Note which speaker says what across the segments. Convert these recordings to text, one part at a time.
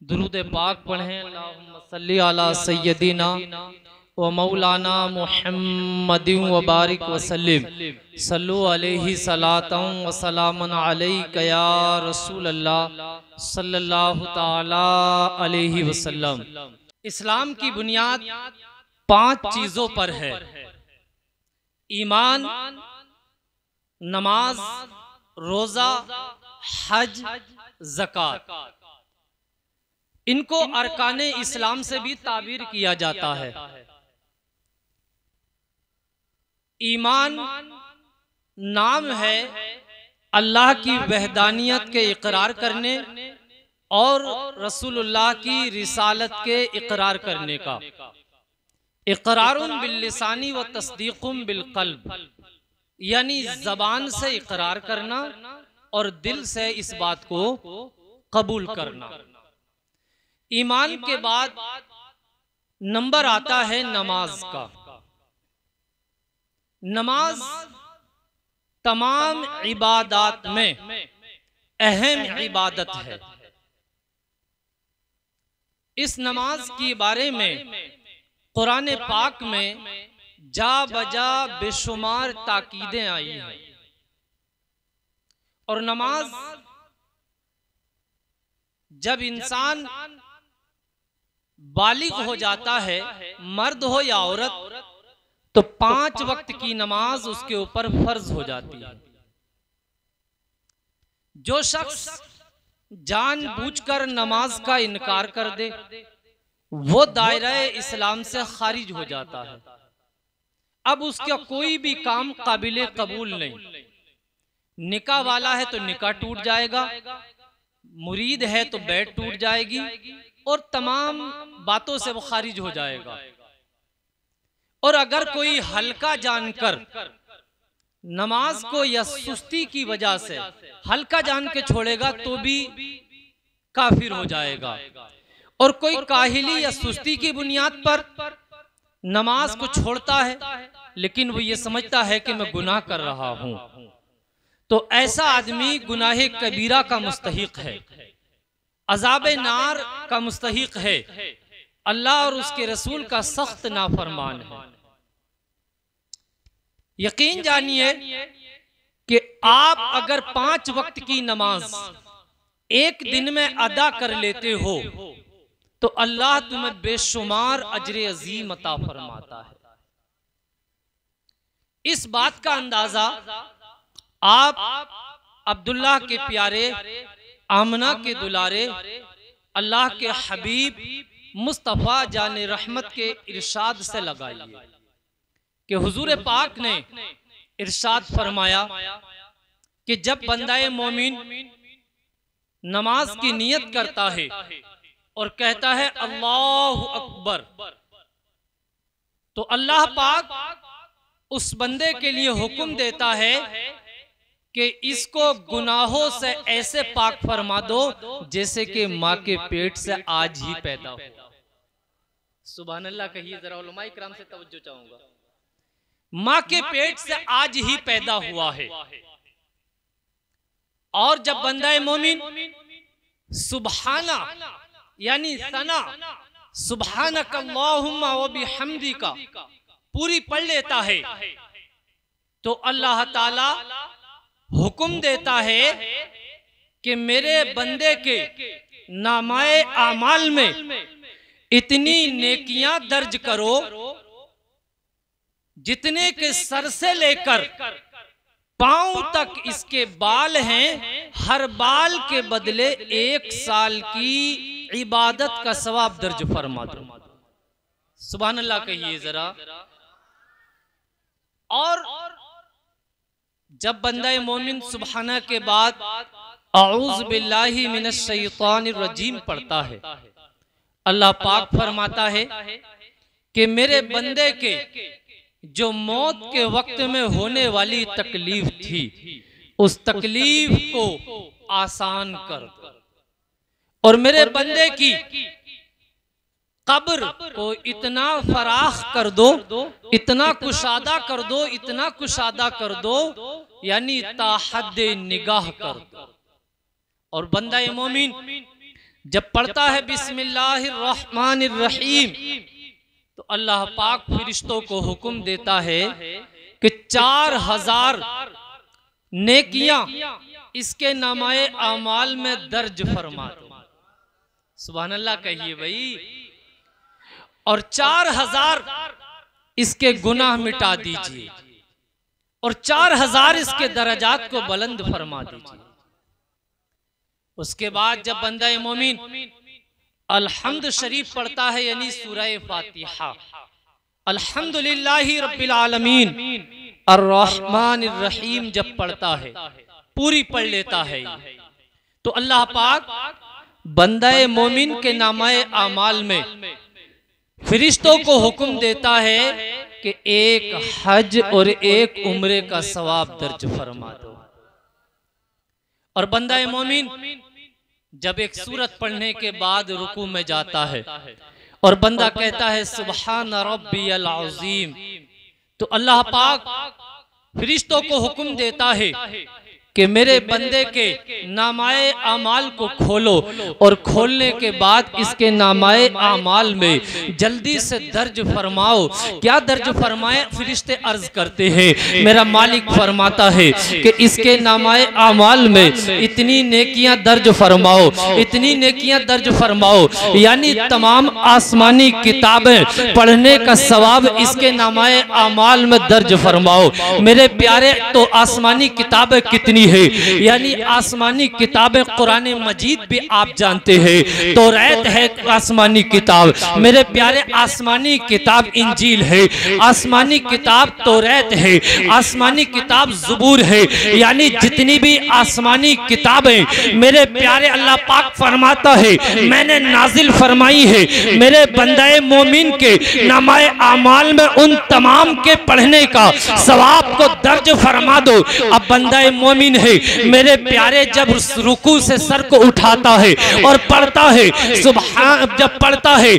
Speaker 1: दुरूद पाक पढ़ें। अल्लाहुम्मा सल्ली अला सय्यदिना व मौलाना मुहम्मदिन व बारिक वसल्लिम सल्लु अलैहि सलातन व सलामन अलैका या रसूल अल्लाह सल्लल्लाहु ताला अलैहि वसल्लम। इस्लाम की बुनियाद 5 चीजों पर है: ईमान, नमाज, रोजा, हज, ज़कात। इनको अरकाने इस्लाम से भी ताबीर किया जाता है। ईमान नाम है अल्लाह की वहदानियत के इकरार करने और रसूलुल्लाह की रिसालत के इकरार करने का। इकरारुन बिल लिसानी व तस्दीकुम बिल क़ल्ब, यानी जबान से इकरार करना और दिल से इस बात को कबूल करना। ईमान के बाद नंबर आता है नमाज का। नमाज तमाम इबादत में अहम इबादत है। इस नमाज के बारे में कुरान पाक में जा बजा बेशुमार ताकीदें आई हैं। और नमाज जब इंसान बालिग हो जाता है, मर्द हो या औरत, तो 5 वक्त की नमाज उसके ऊपर फर्ज हो जाती है। जो शख्स जानबूझकर नमाज का इनकार कर दे वो दायरे इस्लाम से खारिज हो जाता है। अब उसका कोई भी काम काबिले कबूल नहीं। निकाह वाला है तो निकाह टूट जाएगा, मुरीद है तो बैत टूट जाएगी और तमाम बातों से वो खारिज हो जाएगा। और अगर कोई हल्का जानकर नमाज को या सुस्ती की वजह से हल्का जान के छोड़ेगा तो भी काफिर हो जाएगा। और कोई काहिली या सुस्ती की बुनियाद पर नमाज को छोड़ता है लेकिन वो ये समझता है कि मैं गुनाह कर रहा हूं, तो ऐसा आदमी गुनाहे कबीरा का मुस्तहिक है, अज़ाबे नार का मुस्तहिक है, अल्लाह और उसके रसूल का सख्त नाफरमान है। यकीन जानिए कि आप अगर 5 वक्त की नमाज एक दिन में अदा कर लेते हो तो अल्लाह तुम्हें बेशुमार अजर अजीम अता फरमाता है। इस बात का अंदाजा आप अब्दुल्लाह के प्यारे, आमना के दुलारे, अल्लाह के हबीब मुस्तफ़ा जाने रहमत के इरशाद से लगाइए कि हुजूर पाक ने इरशाद फरमाया कि जब बंदाए मोमिन नमाज की नियत करता है और कहता है अल्लाहु अकबर, तो अल्लाह पाक उस बंदे के लिए हुक्म देता है कि इसको गुनाहों से ऐसे पाक फरमा दो जैसे कि माँ के पेट से आज ही पैदा हो। सुभान अल्लाह कहिए जरा, उलमाए किराम से तवज्जो चाहूंगा। माँ के पेट से आज ही पैदा हुआ है। और जब बंदा मोमिन सुबहाना यानी सना सुबहानक अल्लाहुम्मा व बिहम्दिका पूरी पढ़ लेता है तो अल्लाह ताला हुक्म देता है कि मेरे बंदे के नामाए आमाल में इतनी नेकियां दर्ज करो जितने के सर से लेकर पांव तक इसके बाल हैं, हर बाल के बदले 1 साल की इबादत का सवाब दर्ज फरमा दो। सुभान अल्लाह कहिए जरा। और जब बंदा मोमिन सुबहाना के बाद अऊज़ु बिल्लाहि मिनश शैतानिर रजीम पढ़ता है, अल्लाह पाक फरमाता है कि मेरे बंदे के जो मौत के वक्त में होने वाली तकलीफ थी उस तकलीफ को आसान कर दो और मेरे बंदे की कब्र को इतना फराख कर दो, इतना कुशादा कर दो, इतना कुशादा कर दो, यानी ताहद्दे निगाह कर दो। और बंदा मोमिन जब पढ़ता है बिस्मिल्लाहिर्रहमानिर्रहीम तो अल्लाह पाक फरिश्तों को हुक्म देता है कि 4000 नेकियां इसके नामाए आमाल में दर्ज फरमा दो। सुभान अल्लाह कहिए भाई। और 4000 इसके गुनाह मिटा दीजिए और 4000 इसके दर्जात को बुलंद फरमा दीजिए। उसके बाद जब बंदा मोमिन अल्हम्द शरीफ पढ़ता है यानी सूरह फातिहा, अल्हम्दुलिल्लाहि रब्बिल आलमीन अर्रहमानिर रहीम जब पढ़ता है, पूरी पढ़ लेता है, तो अल्लाह पाक बंदा मोमिन के नामाए आमाल में फरिश्तों को हुक्म देता है कि एक हज और एक उम्रे का सवाब दर्ज फरमा दो। और बंदा मोमिन जब एक सूरत पढ़ने के बाद रुकू में जाता है और बंदा कहता है सुब्हान रब्बियल अज़ीम, तो अल्लाह पाक फरिश्तों को हुक्म देता है कि मेरे बंदे के नामाए आमाल को खोलो और खोलने के बाद इसके नामाए आमाल में जल्दी से दर्ज फरमाओ। क्या दर्ज फरमाए? फरिश्ते अर्ज करते हैं, मेरा मालिक फरमाता है कि इसके नामाए आमाल में इतनी नेकियां दर्ज फरमाओ, इतनी नेकियां दर्ज फरमाओ, यानी तमाम आसमानी किताबें पढ़ने का सवाब इसके नामाए आमाल में दर्ज फरमाओ। मेरे प्यारे, तो आसमानी किताबें कितनी है? यानी आसमानी किताबें कुरान मजीद भी आप जानते हैं, तौरात है आसमानी किताब, मेरे प्यारे आसमानी किताब इंजील है, आसमानी किताब तौरात है, आसमानी किताब ज़बूर है, यानी जितनी भी आसमानी किताबें मेरे प्यारे अल्लाह पाक फरमाता है मैंने नाजिल फरमाई है मेरे बंदाए मोमिन के नामाए आमाल में उन तमाम के पढ़ने का सवाब को दर्ज फरमा दो। अब बंदाए मोमिन है मेरे प्यारे जब रुकू से सर को उठाता है और पढ़ता है सुभान, जब पढ़ता है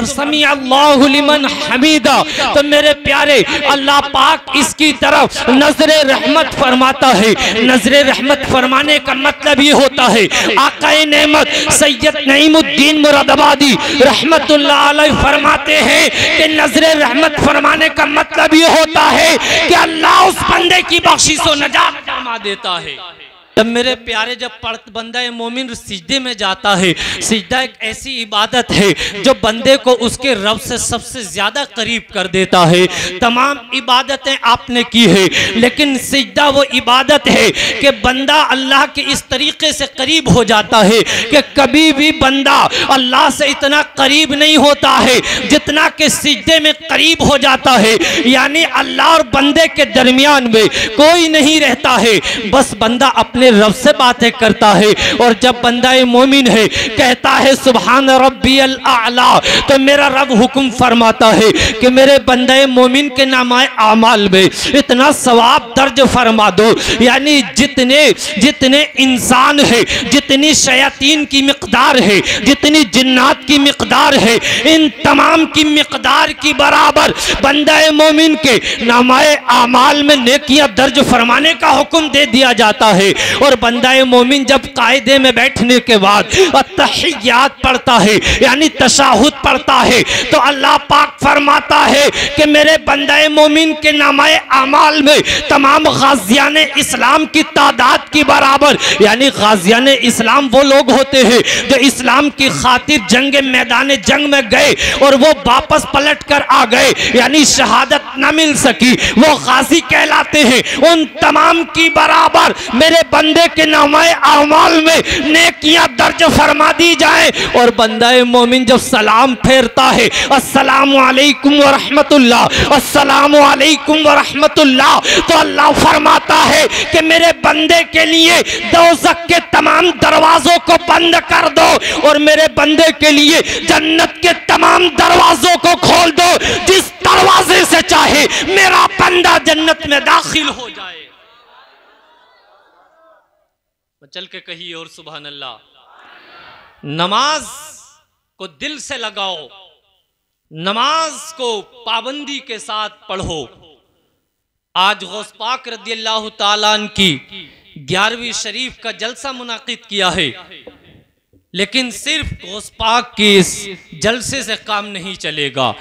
Speaker 1: समी अल्लाहु लिमन हमीदा, तो मेरे प्यारे अल्लाह पाक इसकी तरफ नजरे रहमत फरमाता है। नजरे रहमत फरमाने का मतलब ये होता है, आकाए नेमत सैयद नईमुद्दीन मुरादाबादी रहमतुल्लाह अलैह फरमाते हैं कि नजरे रहमत फरमाने का मतलब ये होता है कि अल्लाह उस बंदे की बख्शिश व नजात फरमा देता है। तब मेरे प्यारे जब बंदा मोमिन सिजदे में जाता है, सिजदा एक ऐसी इबादत है जो बंदे को उसके रब से सबसे ज्यादा करीब कर देता है। तमाम इबादतें आपने की है, लेकिन सिजदा वो इबादत है कि बंदा अल्लाह के इस तरीके से करीब हो जाता है कि कभी भी बंदा अल्लाह से इतना करीब नहीं होता है जितना कि सिजदे में करीब हो जाता है। यानी अल्लाह और बंदे के दरमियान में कोई नहीं रहता है, बस बंदा अपने रब से बातें करता है। और जब बंदा मोमिन है कहता है सुभान रब्बियल आला, तो मेरा रब हुक्म फरमाता है कि मेरे बंदा मोमिन के नामाए आमाल में इतना सवाब दर्ज फरमा दो, यानी जितने जितने इंसान है, जितनी शयातीन की मिकदार है, जितनी जिन्नात की मिकदार है, इन तमाम की मिकदार की बराबर बंदा मोमिन के नामाए आमाल में नेकियां दर्ज फरमाने का हुक्म दे दिया जाता है। और बंदा मोमिन जब कायदे में बैठने के बाद तहियात पढ़ता है, यानी तशाहुद पढ़ता है, तो अल्लाह पाक फरमाता है कि मेरे बंदा मोमिन के नामाए आमाल में तमाम गाजियान इस्लाम की तादाद की बराबर, यानी गाजियान इस्लाम वो लोग होते हैं जो इस्लाम की खातिर जंग मैदान जंग में गए और वो वापस पलट कर आ गए, यानी शहादत न मिल सकी, वो गाजी कहलाते हैं। उन तमाम की बराबर मेरे बंदे के नामाए आमाल में नेकियां दर्ज फरमा दी जाए। और बंदा मोमिन जब सलाम फेरता है अस्सलामु अलैकुम व रहमतुल्लाह, अस्सलामु अलैकुम व रहमतुल्लाह, तो अल्लाह फरमाता है कि मेरे बंदे के लिए दोज़ख के तमाम दरवाजों को बंद कर दो और मेरे बंदे के लिए जन्नत के तमाम दरवाजों को खोल दो, जिस दरवाजे से चाहे मेरा बंदा जन्नत में दाखिल हो जाए। चल के कहिए और सुभान अल्लाह। नमाज को दिल से लगाओ, नमाज को पाबंदी के साथ पढ़ो। आज गौस पाक रदियल्लाहु ताला अन्हु की 11वीं शरीफ का जलसा मुनाकिद किया है। लेकिन सिर्फ गौस पाक के इस जलसे से काम नहीं चलेगा।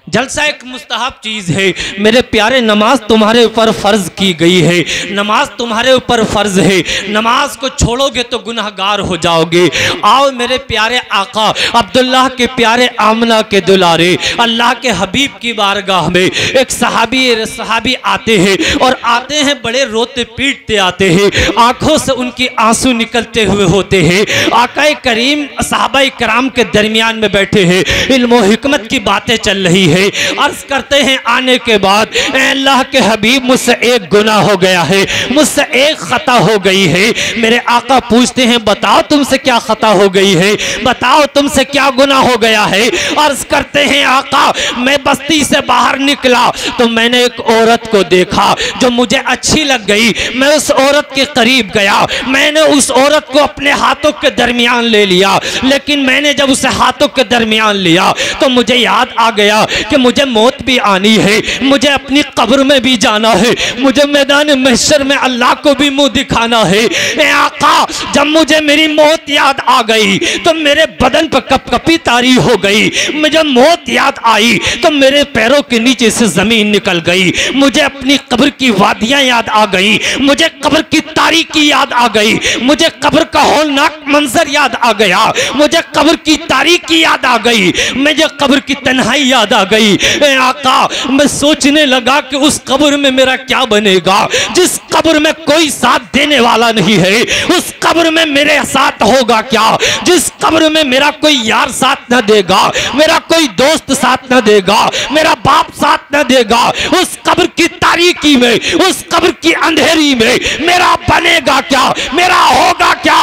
Speaker 1: जलसा एक मुस्तहब चीज़ है मेरे प्यारे। नमाज तुम्हारे ऊपर फ़र्ज की गई है, नमाज तुम्हारे ऊपर फ़र्ज है। नमाज को छोड़ोगे तो गुनहगार हो जाओगे। आओ मेरे प्यारे आका अब्दुल्लाह के प्यारे आमना के दुलारे अल्लाह के हबीब की बारगाह में एक सहाबी आते हैं और आते हैं बड़े रोते पीटते आते हैं, आंखों से उनकी आंसू निकलते हुए होते हैं। आका करीम सहाबा कराम के दरमियान में बैठे हैं, इल्म व हिकमत की बातें चल रही है। अर्ज करते हैं आने के बाद, अल्लाह के हबीब मुझसे एक गुनाह हो गया है, मुझसे एक खता हो गई है। मेरे आका पूछते हैं बताओ तुमसे क्या खता हो गई है, बताओ तुमसे क्या गुनाह हो गया है। अर्ज करते हैं आका मैं बस्ती से बाहर निकला तो मैंने एक औरत को देखा जो मुझे अच्छी लग गई। मैं उस औरत के करीब गया, मैंने उस औरत को अपने हाथों के दरमियान ले लिया। लेकिन मैंने जब उसे हाथों के दरमियान लिया तो मुझे याद आ गया कि मुझे मौत भी आनी है, मुझे अपनी कब्र में भी जाना है, मुझे मैदान महशर में अल्लाह को भी मुंह दिखाना है। ए आका जब मुझे मेरी मौत याद आ गई तो मेरे बदन पर कपकपी तारी हो गई। मुझे मौत याद आई तो मेरे पैरों के नीचे से जमीन निकल गई। मुझे अपनी कब्र की वादियां याद आ गई, मुझे कब्र की तारीकी याद आ गई, मुझे कब्र का हौलनाक मंजर याद आ गया, मुझे कब्र की तारीकी याद आ गई, मुझे कब्र की तन्हाई याद आ गई। ए आका मैं सोचने लगा कि उस कब्र में मेरा क्या बनेगा, जिस कब्र में कोई साथ देने वाला नहीं है, उस कब्र में मेरे साथ होगा क्या, जिस कब्र में मेरा कोई यार साथ न देगा, मेरा कोई दोस्त साथ न देगा, मेरा बाप साथ न देगा, उस कब्र की तारीकी में, उस कब्र की अंधेरी में मेरा बनेगा क्या, मेरा होगा क्या।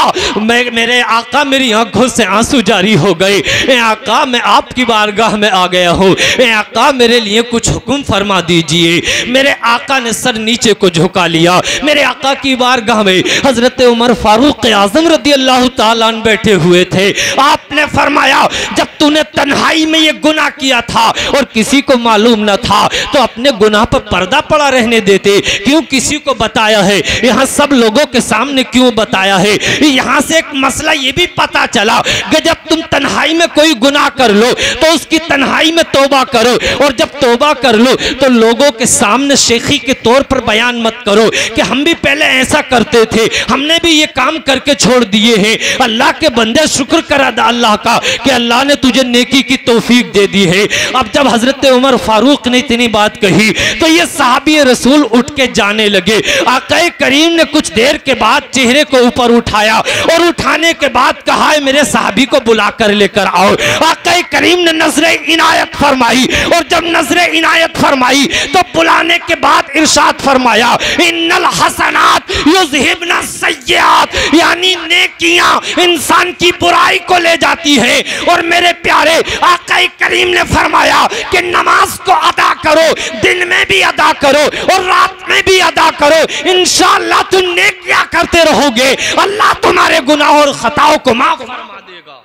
Speaker 1: मेरे आका मेरी आंखों से आंसू जारी हो गए। ए आका मैं आपकी बारगाह में आ गया हूँ, ए आका मेरे लिए कुछ हुक्म फरमा दीजिए। मेरे आका ने सर नीचे को झुका लिया। मेरे आका की बारगाह में हजरत उमर फारूक आजम रदी अल्लाह ताला अन्हु बैठे हुए थे। आपने फरमाया जब तूने तन्हाई में ये गुनाह किया था और किसी को मालूम न था तो अपने गुनाह पर पर्दा पड़ा रहने देते, क्यों किसी को बताया है, यहाँ सब लोगों के सामने क्यों बताया है। यहाँ से एक मसला ये भी पता चला कि जब तुम तन्हाई में कोई गुनाह कर लो तो उसकी तन्हाई में तौबा करो, और जब तौबा कर लो तो लोगों के सामने शेखी के तौर पर बयान मत करो कि हम भी पहले ऐसा करते थे, हमने भी ये काम करके छोड़ दिए हैं। अल्लाह के बंदे शुक्र कर अदा अल्लाह का कि अल्लाह ने तुझे नेकी की तौफीक दे दी है। अब जब हजरत उमर फारूक ने इतनी बात कही तो ये सहाबी रसूल उठ के जाने लगे। आका करीम ने कुछ देर के बाद चेहरे को ऊपर उठाया और उठाने के बाद कहा मेरे सहाबी को बुला कर लेकर आओ। आका करीम ने नजरे इनायत फरमाई, और जब नजरे इनायत फरमाई तो बुलाने के बाद इरशाद फरमाया इन्नल हसनात युज़हिबना सय्यात, यानी नेकियां इंसान की बुराई को ले जाती है। और मेरे प्यारे आका करीम ने फरमाया कि नमाज को अदा करो, दिन में भी अदा करो और रात में भी अदा करो, इंशाअल्लाह तुम नेकियां करते रहोगे, अल्लाह तुम्हारे गुनाह और खताओं को माफ फरमा देगा।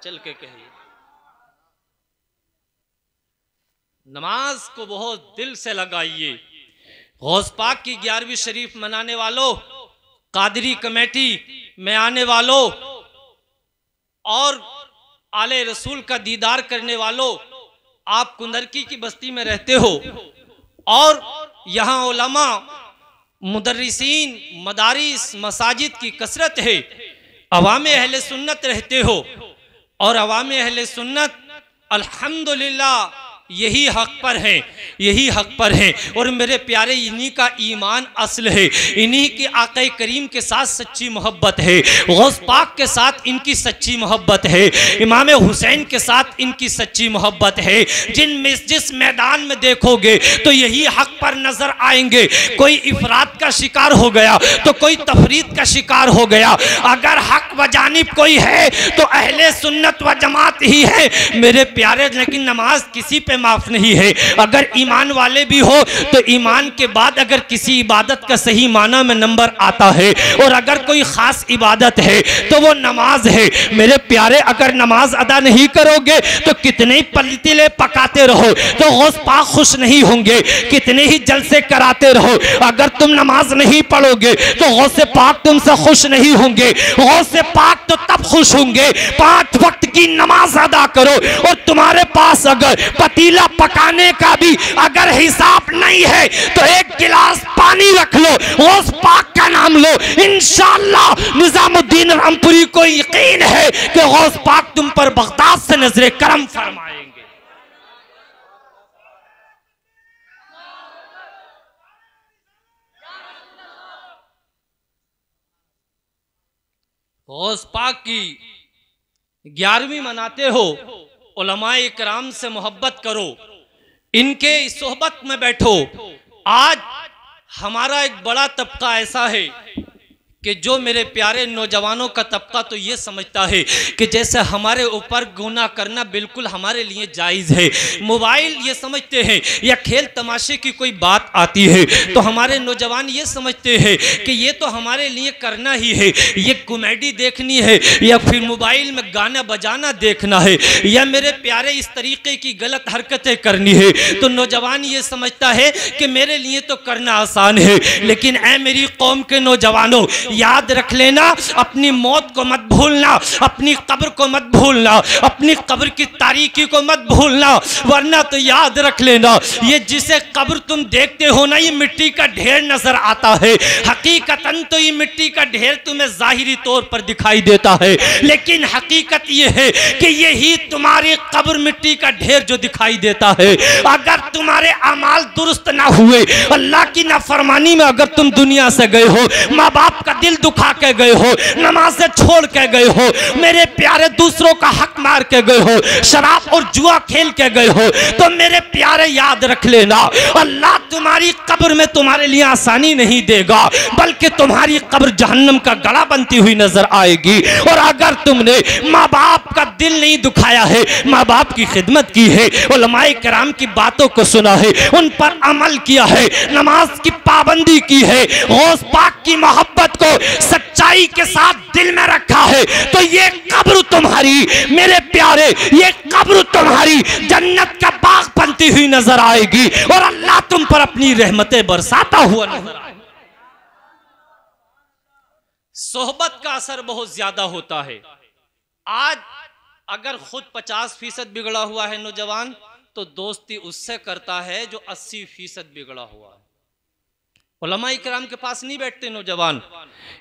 Speaker 1: चल के कहिए नमाज को बहुत दिल से लगाइए। गौस पाक की 11वीं शरीफ मनाने वालों, कादरी कमेटी में आने वालों और आले रसूल का दीदार करने वालों, आप कुंदरकी की बस्ती में रहते हो और यहाँ उलमा, मुदर्रिसीन, मदारिस, मसाजिद की कसरत है, अवामे अहले सुन्नत रहते हो और अवामे अहले सुन्नत अल्हम्दुलिल्लाह यही हक पर है, यही हक पर है। और मेरे प्यारे इन्हीं का ईमान असल है, इन्हीं की आक़ा करीम के साथ सच्ची मोहब्बत है, गौस पाक के साथ इनकी सच्ची मोहब्बत है, इमाम हुसैन के साथ इनकी सच्ची मोहब्बत है। जिस मैदान में देखोगे तो यही हक पर नजर आएंगे। कोई इफरात का शिकार हो गया तो कोई तफरीद का शिकार हो गया। अगर हक व जानिब कोई है तो अहले सुन्नत व जमात ही है मेरे प्यारे। लेकिन नमाज किसी पे पे माफ नहीं है। अगर ईमान वाले भी हो तो ईमान के बाद अगर किसी इबादत का सही माना में नंबर आता है, और अगर कोई खास इबादत है तो वो नमाज है। मेरे प्यारे, अगर नमाज अदा नहीं करोगे तो कितने ही पलतीले पकाते रहो तो गौस पाक खुश नहीं होंगे, कितने ही जलसे कराते रहो, अगर तुम नमाज नहीं पढ़ोगे तो गौस पाक तुमसे खुश नहीं होंगे। गौस पाक तो तब खुश होंगे 5 वक्त की नमाज अदा करो, और तुम्हारे पास अगर पतीला पकाने का भी अगर हिसाब नहीं है तो एक गिलास पानी रख लो, गौस पाक का नाम लो, इंशाअल्लाह निजामुद्दीन रामपुरी को यकीन है कि गौस पाक तुम पर बगदाद से नजरे करम फरमाएंगे। गौस पाक की 11वीं मनाते हो, उलमाए इकराम से मोहब्बत करो, इनके सोहबत में बैठो। आज हमारा एक बड़ा तबका ऐसा है कि जो मेरे प्यारे नौजवानों का तबका तो ये समझता है कि जैसे हमारे ऊपर गुनाह करना बिल्कुल हमारे लिए जायज़ है। मोबाइल ये समझते हैं या खेल तमाशे की कोई बात आती है तो हमारे नौजवान ये समझते हैं कि ये तो हमारे लिए करना ही है, ये कॉमेडी देखनी है या फिर मोबाइल में गाना बजाना देखना है या मेरे प्यारे इस तरीके की गलत हरकतें करनी है। तो नौजवान ये समझता है कि मेरे लिए तो करना आसान है। लेकिन ऐ मेरी कौम के नौजवानों, याद रख लेना, अपनी मौत को मत भूलना, अपनी कब्र को मत भूलना, अपनी कब्र की तारीकी को मत भूलना, वरना तो याद रख लेना ये जिसे कब्र तुम देखते हो ना, ये मिट्टी का ढेर नजर आता है। हकीकतन तो ये मिट्टी का ढेर तुम्हें जाहिरी तौर पर दिखाई देता है, लेकिन हकीकत ये है कि यही तुम्हारी कब्र मिट्टी का ढेर जो दिखाई देता है। अगर तुम्हारे अमाल दुरुस्त ना हुए, अल्लाह की नाफरमानी में अगर तुम दुनिया से गए हो, माँ बाप का दिल दुखा के गए हो, नमाज से छोड़ के गए हो, मेरे प्यारे दूसरों का हक मार के गए हो, शराब और जुआ खेल के गए हो, तो मेरे प्यारे याद रख लेना, अल्लाह तुम्हारी कब्र में तुम्हारे लिए आसानी नहीं देगा, बल्कि तुम्हारी कब्र जहन्नम का गला बनती हुई नजर आएगी। और अगर तुमने माँ बाप का दिल नहीं दुखाया है, माँ बाप की खिदमत की है, उलमाए किराम की बातों को सुना है, उन पर अमल किया है, नमाज की पाबंदी की है, गौस पाक की मोहब्बत को सच्चाई के साथ दिल में रखा है, तो ये कब्र तुम्हारी, मेरे प्यारे, ये कब्र तुम्हारी जन्नत का बाग बनती हुई नजर आएगी और अल्लाह तुम पर अपनी रहमतें बरसाता हुआ नजर आएगा। सोहबत का असर बहुत ज्यादा होता है। आज अगर खुद 50% बिगड़ा हुआ है नौजवान, तो दोस्ती उससे करता है जो 80% बिगड़ा हुआ है। उलमा इकराम के पास नहीं बैठते नौजवान,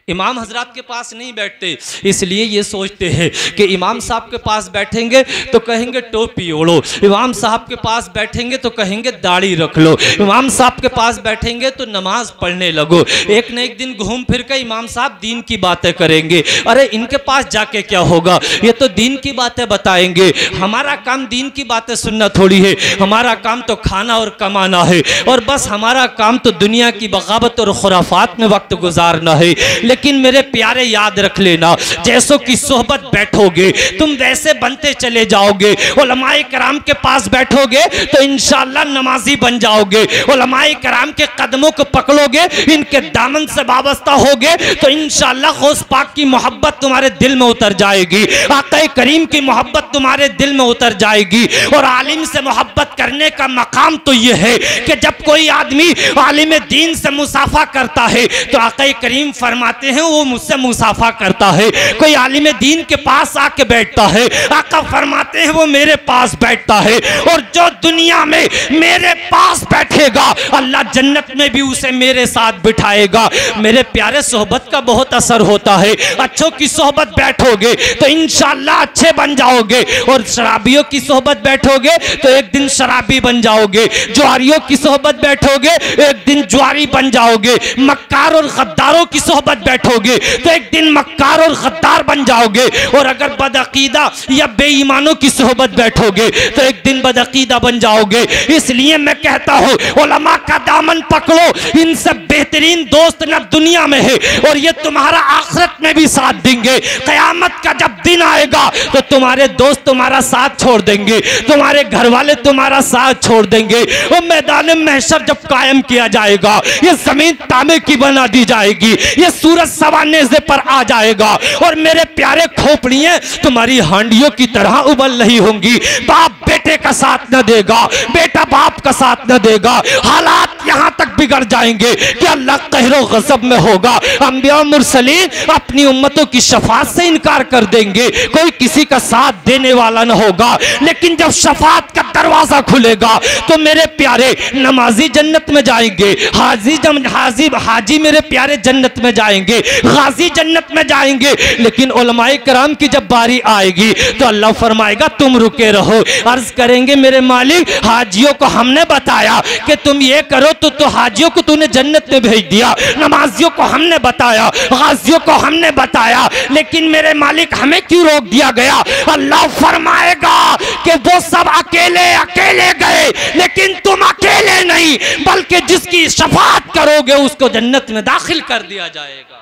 Speaker 1: इमाम हजरात के पास नहीं बैठते, इसलिए ये सोचते हैं कि इमाम साहब के पास बैठेंगे तो कहेंगे टोपी ओढ़ो, इमाम साहब के पास बैठेंगे तो कहेंगे दाढ़ी रख लो, इमाम साहब के पास बैठेंगे तो नमाज पढ़ने लगो। एक न एक दिन घूम फिर कर इमाम साहब दीन की बातें करेंगे। अरे इनके पास जाके क्या होगा, ये तो दीन की बातें बताएंगे। हमारा काम दीन की बातें सुनना थोड़ी है, हमारा काम तो खाना और कमाना है, और बस हमारा काम तो दुनिया की बगावत और खुराफात में वक्त गुजारना है। लेकिन मेरे प्यारे याद रख लेना, जैसों की सोहबत बैठोगे तुम वैसे बनते चले जाओगे। उलमाए कराम के पास बैठोगे तो इंशाअल्लाह नमाजी बन जाओगे। उलमाए कराम के कदमों को पकड़ोगे, इनके दामन से वाबस्ता होगे तो इंशाअल्लाह गौस पाक की मोहब्बत तुम्हारे दिल में उतर जाएगी, आका करीम की मोहब्बत तुम्हारे दिल में उतर जाएगी। और आलिम से मोहब्बत करने का मकाम तो यह है कि जब कोई आदमी आलिम दीन से मुसाफा करता है तो आका करीम फरमाते हैं वो मुझसे मुसाफा करता है। कोई आलिम दीन के पास आके बैठता है, आका फरमाते हैं वो मेरे पास बैठता है। और जो दुनिया में मेरे पास बैठेगा अल्लाह जन्नत में भी उसे मेरे साथ बिठाएगा। मेरे प्यारे सोहबत का बहुत असर होता है। अच्छों की सोहबत बैठोगे तो इंशाअल्लाह अच्छे बन जाओगे, और शराबियों की सोहबत बैठोगे तो एक दिन शराबी बन जाओगे। जुआरियों की सोहबत बैठोगे एक दिन जुआरी बन जाओगे, मक्कार और गद्दारों की सोहबत बैठोगे तो एक दिन मक्कार और गद्दार बन जाओगे, और अगर बदअकीदा या बेईमानों की सोहबत बैठोगे तो एक दिन बदअकीदा बन जाओगे। इसलिए मैं कहता हूँ उलमा का दामन पकड़ो, इनसे बेहतरीन दोस्त न दुनिया में है और ये तुम्हारा आखिरत में भी साथ देंगे। क़यामत का जब दिन आएगा तो तुम्हारे दोस्त तुम्हारा साथ छोड़ देंगे, तुम्हारे घर वाले तुम्हारा साथ छोड़ देंगे। वो मैदान महशर जब कायम किया जाएगा, ये जमीन तांबे की बना दी जाएगी, ये सूरज सवा नेज़े पर आ जाएगा और मेरे प्यारे खोपड़ियां तुम्हारी हांडियों की तरह उबल रही होंगी। बाप बेटे का साथ न देगा, बेटा बाप का साथ न देगा, हालात यहां तक बिगड़ जाएंगे कि अल्लाह कहरो गज़ब में होगा। अंबिया मुरसलीन अपनी उम्मतों की शफाअत से इनकार कर देंगे, कोई किसी का साथ देने वाला न होगा। लेकिन जब शफाअत का दरवाजा खुलेगा तो मेरे प्यारे नमाजी जन्नत में जाएंगे, हाजी मेरे प्यारे जन्नत में जाएंगे, गाजी जन्नत में जाएंगे। लेकिन उलमाए कराम की जब बारी आएगी तो अल्लाह फरमाएगा तुम रुके रहो। अर्ज करेंगे मेरे मालिक, हाजियों को हमने बताया कि तुम ये करो तो हाजियों को तूने जन्नत में भेज दिया, नमाजियों को हमने बताया, गाजियों को हमने बताया, लेकिन मेरे मालिक हमें क्यों रोक दिया गया? अल्लाह फरमाएगा कि वो सब अकेले अकेले गए, लेकिन तुम अकेले नहीं, बल्कि जिसकी शफाअत करोगे उसको जन्नत में दाखिल कर दिया जाएगा।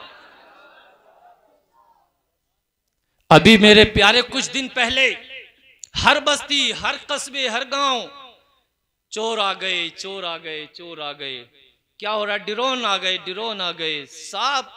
Speaker 1: अभी मेरे प्यारे कुछ दिन पहले हर बस्ती, हर कस्बे, हर गांव चोर आ गए, चोर आ गए, चोर आ गए। क्या हो रहा? ड्रोन आ गए, ड्रोन आ गए। सब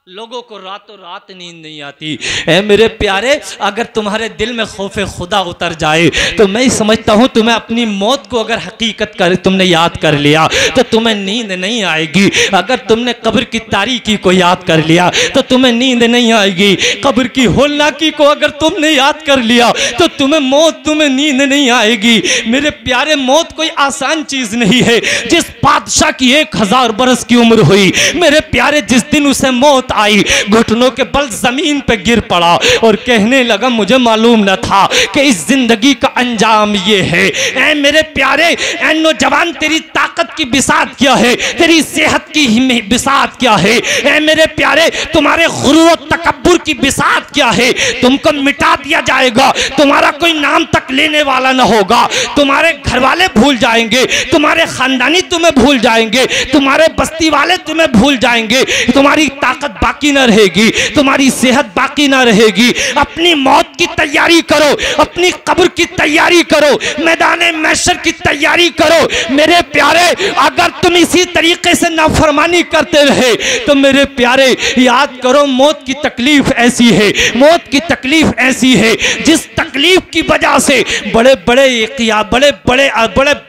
Speaker 1: लोगों को रातों रात नींद नहीं आती। ऐ मेरे प्यारे, अगर तुम्हारे दिल में खौफ खुदा उतर जाए तो मैं समझता हूँ तुम्हें अपनी मौत को अगर हकीकत कर तुमने याद कर लिया तो तुम्हें नींद नहीं आएगी। अगर तुमने कब्र की तारीकी को याद कर लिया तो तुम्हें नींद नहीं आएगी। कब्र की होलनाकी को अगर तुमने याद कर लिया तो तुम्हें नींद नहीं आएगी। मेरे प्यारे, मौत कोई आसान चीज नहीं है। जिस बादशाह की 1000 बरस की उम्र हुई, मेरे प्यारे, जिस दिन उसे मौत आई, घुटनों के बल जमीन पे गिर पड़ा और कहने लगा मुझे मालूम न था कि इस जिंदगी का अंजाम ये है। ऐ मेरे प्यारे, ऐ नौजवान, तेरी ताकत की बिसात क्या है? तेरी सेहत की बिसात क्या है? ऐ मेरे प्यारे, तुम्हारे गुरूर और तकब्बुर की बिसात क्या है? तुमको मिटा दिया जाएगा, तुम्हारा कोई नाम तक लेने वाला न होगा, तुम्हारे घर वाले भूल जाएंगे, तुम्हारे खानदानी तुम्हें भूल जाएंगे, तुम्हारे बस्ती वाले तुम्हें भूल जाएंगे, तुम्हारी ताकत बाकी ना रहेगी, तुम्हारी सेहत बाकी ना रहेगी। अपनी मौत की तैयारी करो, अपनी कब्र की तैयारी करो, मैदान महशर की तैयारी करो। मेरे प्यारे, अगर तुम इसी तरीके से नाफरमानी करते रहे तो मेरे प्यारे याद करो, मौत की तकलीफ ऐसी है, मौत की तकलीफ ऐसी है जिस तकलीफ की वजह से बड़े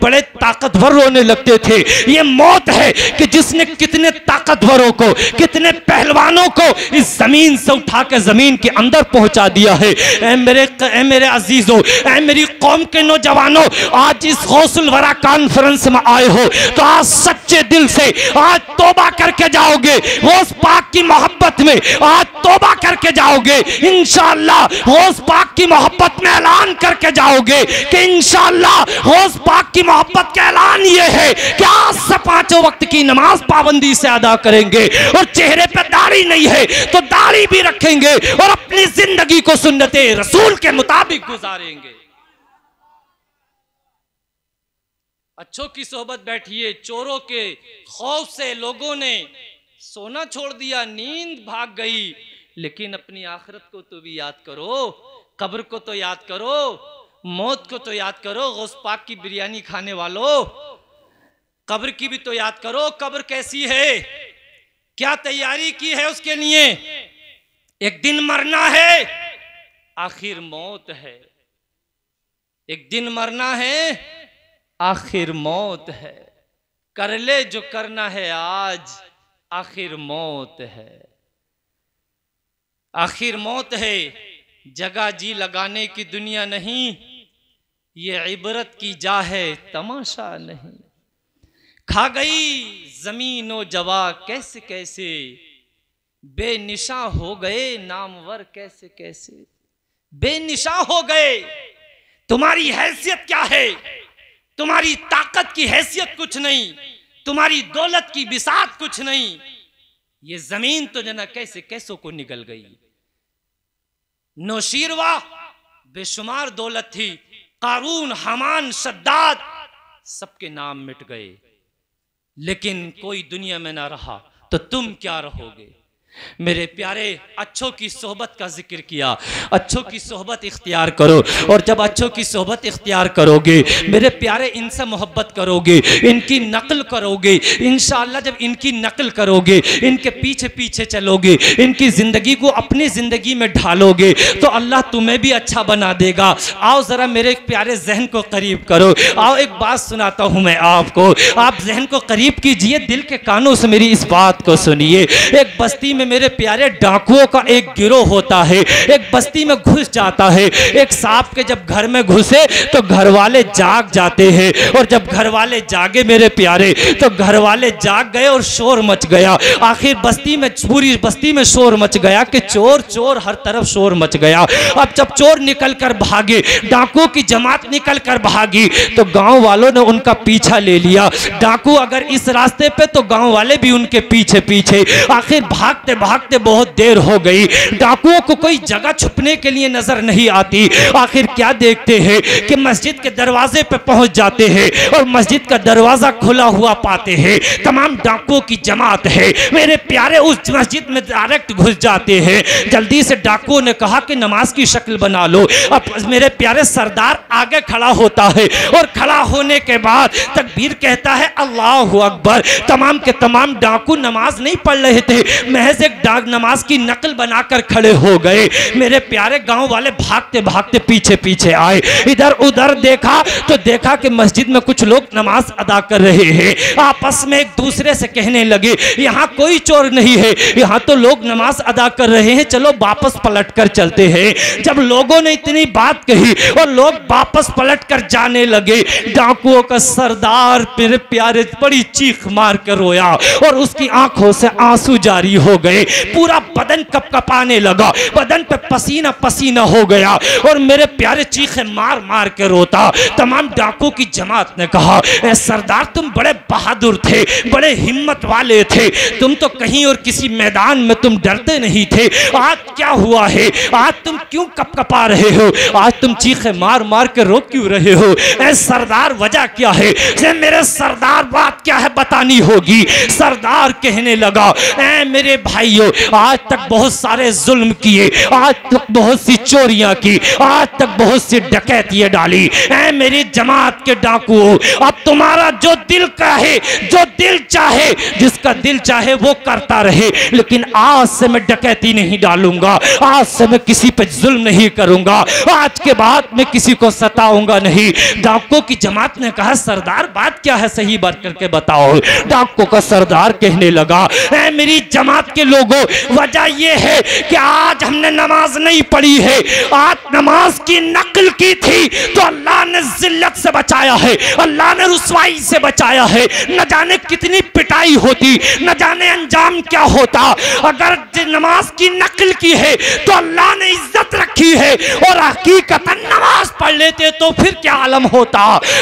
Speaker 1: बड़े ताकतवर रोने लगते थे। ये मौत है कि जिसने कितने ताकतवरों को, कितने पहलवानों को इस जमीन से उठा के जमीन के अंदर पहुंचा दिया है। ऐ मेरे अजीजों, ऐ मेरी कौम के नौजवानों, आज इस गौसुल वरा कॉन्फ्रेंस में आए हो तो आज सच्चे दिल से आज तौबा करके जाओगे। गौस पाक की मोहब्बत में आज तौबा करके जाओगे। इंशाअल्लाह गौस पाक की मोहब्बत में ऐलान करके जाओगे कि इंशाअल्लाह गौस पाक की मोहब्बत का ऐलान ये है कि आज से 5 वक्त की नमाज पाबंदी से अदा करेंगे और चेहरे पे दाढ़ी नहीं है तो दाढ़ी भी रखेंगे और अपनी जिंदगी को सुन्नते रसूल के मुताबिक गुजारेंगे। अच्छों की सोहबत बैठिए। चोरों के खौफ से लोगों ने सोना छोड़ दिया, नींद भाग गई, लेकिन अपनी आखिरत को तो भी याद करो, कब्र को तो याद करो, मौत को तो याद करो। गौस पाक की बिरयानी खाने वालों, कब्र की भी तो याद करो। कब्र कैसी है, क्या तैयारी की है उसके लिए? एक दिन मरना है, आखिर मौत है। एक दिन मरना है, आखिर मौत है। कर ले जो करना है आज, आखिर मौत है। आखिर मौत है, जगह जी लगाने की दुनिया नहीं, ये इबरत की जा है, तमाशा नहीं। खा गई जमीन व जवा कैसे कैसे, बेनिशा हो गए नामवर कैसे कैसे, बेनिशा हो गए। तुम्हारी हैसियत क्या है? तुम्हारी ताकत की हैसियत कुछ नहीं, तुम्हारी दौलत की बिसात कुछ नहीं, ये जमीन तो जना कैसे कैसों को निकल गई। नौशीरवा बेशुमार दौलत थी, कारून, हामान, शद्दाद सबके नाम मिट गए, लेकिन कोई दुनिया में ना रहा, तो तुम क्या रहोगे। मेरे प्यारे, अच्छों की सोहबत का जिक्र किया, अच्छों की सोहबत इख्तियार करो, और जब अच्छों की सोहबत इख्तियार करोगे मेरे प्यारे, इनसे मोहब्बत करोगे, इनकी नकल करोगे, इंशाअल्लाह जब इनकी नकल करोगे, इनके पीछे पीछे चलोगे, इनकी ज़िंदगी को अपनी ज़िंदगी में ढालोगे, तो अल्लाह तुम्हें भी अच्छा बना देगा। आओ ज़रा मेरे प्यारे जहन को करीब करो, आओ एक बात सुनाता हूँ मैं आपको, आप जहन को करीब कीजिए, दिल के कानों से मेरी इस बात को सुनिए। एक बस्ती में मेरे प्यारे डाकुओं का एक गिरोह होता है, एक बस्ती में घुस जाता है। एक सांप के जब घर में घुसे तो घर वाले जाग जाते हैं, और जब घर वाले जागे मेरे प्यारे, तो घर वाले जाग गए और शोर मच गया। आखिर बस्ती में, पूरी बस्ती में शोर मच गया कि चोर चोर, हर तरफ शोर मच गया। अब जब चोर निकल कर भागे, डाकुओं की जमात निकल कर भागी, तो गांव वालों ने उनका पीछा ले लिया। डाकू अगर इस रास्ते पे, तो गांव वाले भी उनके पीछे पीछे। आखिर भागते भागते बहुत देर हो गई, डाकुओं को कोई जगह छुपने के लिए नजर नहीं आती। आखिर क्या देखते हैं कि मस्जिद के दरवाजे पे पहुंच जाते हैं, और मस्जिद का दरवाजा खुला हुआ पाते हैं। तमाम डाकुओं की जमात है मेरे प्यारे, उस मस्जिद में डायरेक्ट घुस जाते हैं। जल्दी से डाकुओं ने कहा कि नमाज की शक्ल बना लो। अब मेरे प्यारे सरदार आगे खड़ा होता है, और खड़ा होने के बाद तकबीर कहता है, अल्लाहु अकबर। तमाम के तमाम डाकू नमाज नहीं पढ़ रहे थे, महज एक डाक नमाज की नकल बनाकर खड़े हो गए। मेरे प्यारे गांव वाले भागते भागते पीछे पीछे आए, इधर उधर देखा तो देखा कि मस्जिद में कुछ लोग नमाज अदा कर रहे हैं। आपस में एक दूसरे से कहने लगे, यहाँ कोई चोर नहीं है, यहाँ तो लोग नमाज अदा कर रहे हैं, चलो वापस पलट कर चलते हैं। जब लोगों ने इतनी बात कही और लोग वापस पलट कर जाने लगे, डाकुओं का सरदार मेरे प्यारे बड़ी चीख मार कर रोया, और उसकी आंखों से आंसू जारी हो गए। पूरा बदन कपकपाने लगा, बदन पे पसीना पसीना हो गया, और मेरे प्यारे चीखे मार मार के रोता। तमाम डाकुओं की जमात ने कहा, ए सरदार, तुम बड़े बहादुर थे, बड़े हिम्मत वाले थे, तुम तो कहीं और किसी मैदान में तुम डरते नहीं थे। आज क्या हुआ है, आज तुम क्यों कपकपा रहे हो, आज तुम चीखे मार मार के रो क्यों रहे हो। ए सरदार, वजह क्या है। मेरे सरदार, बात क्या है बतानी होगी। सरदार कहने लगा, ए मेरे भाइयों, आज तक बहुत सारे जुल्म किए, आज तक बहुत सी चोरियां की, आज तक बहुत सी डकैतियां डाली। ए मेरी जमात के डाकुओं, अब तुम्हारा जो दिल कहे, जो दिल चाहे, जिसका दिल चाहे वो करता रहे, लेकिन आज से मैं डकैती नहीं डालूंगा, आज से मैं किसी पे जुल्म नहीं करूंगा, आज के बाद मैं किसी को सताऊंगा नहीं। डाकुओं की जमात ने कहा, सरदार बात क्या है, सही बात करके बताओ। डाकुओं का सरदार कहने लगा, ए मेरी जमात के लोगों, वजह यह है कि आज हमने नमाज नहीं पढ़ी है, आज नमाज की नकल की थी तो अल्लाह ने जिल्लत से बचाया है, अल्लाह ने रुसवाई से बचाया है। न जाने कितनी पिटाई होती, न जाने अंजाम क्या होता। अगर नमाज की नकल की है तो अल्लाह ने इज्जत रखी है, और हकीकतन नमाज पढ़ लेते तो फिर क्या आलम होता।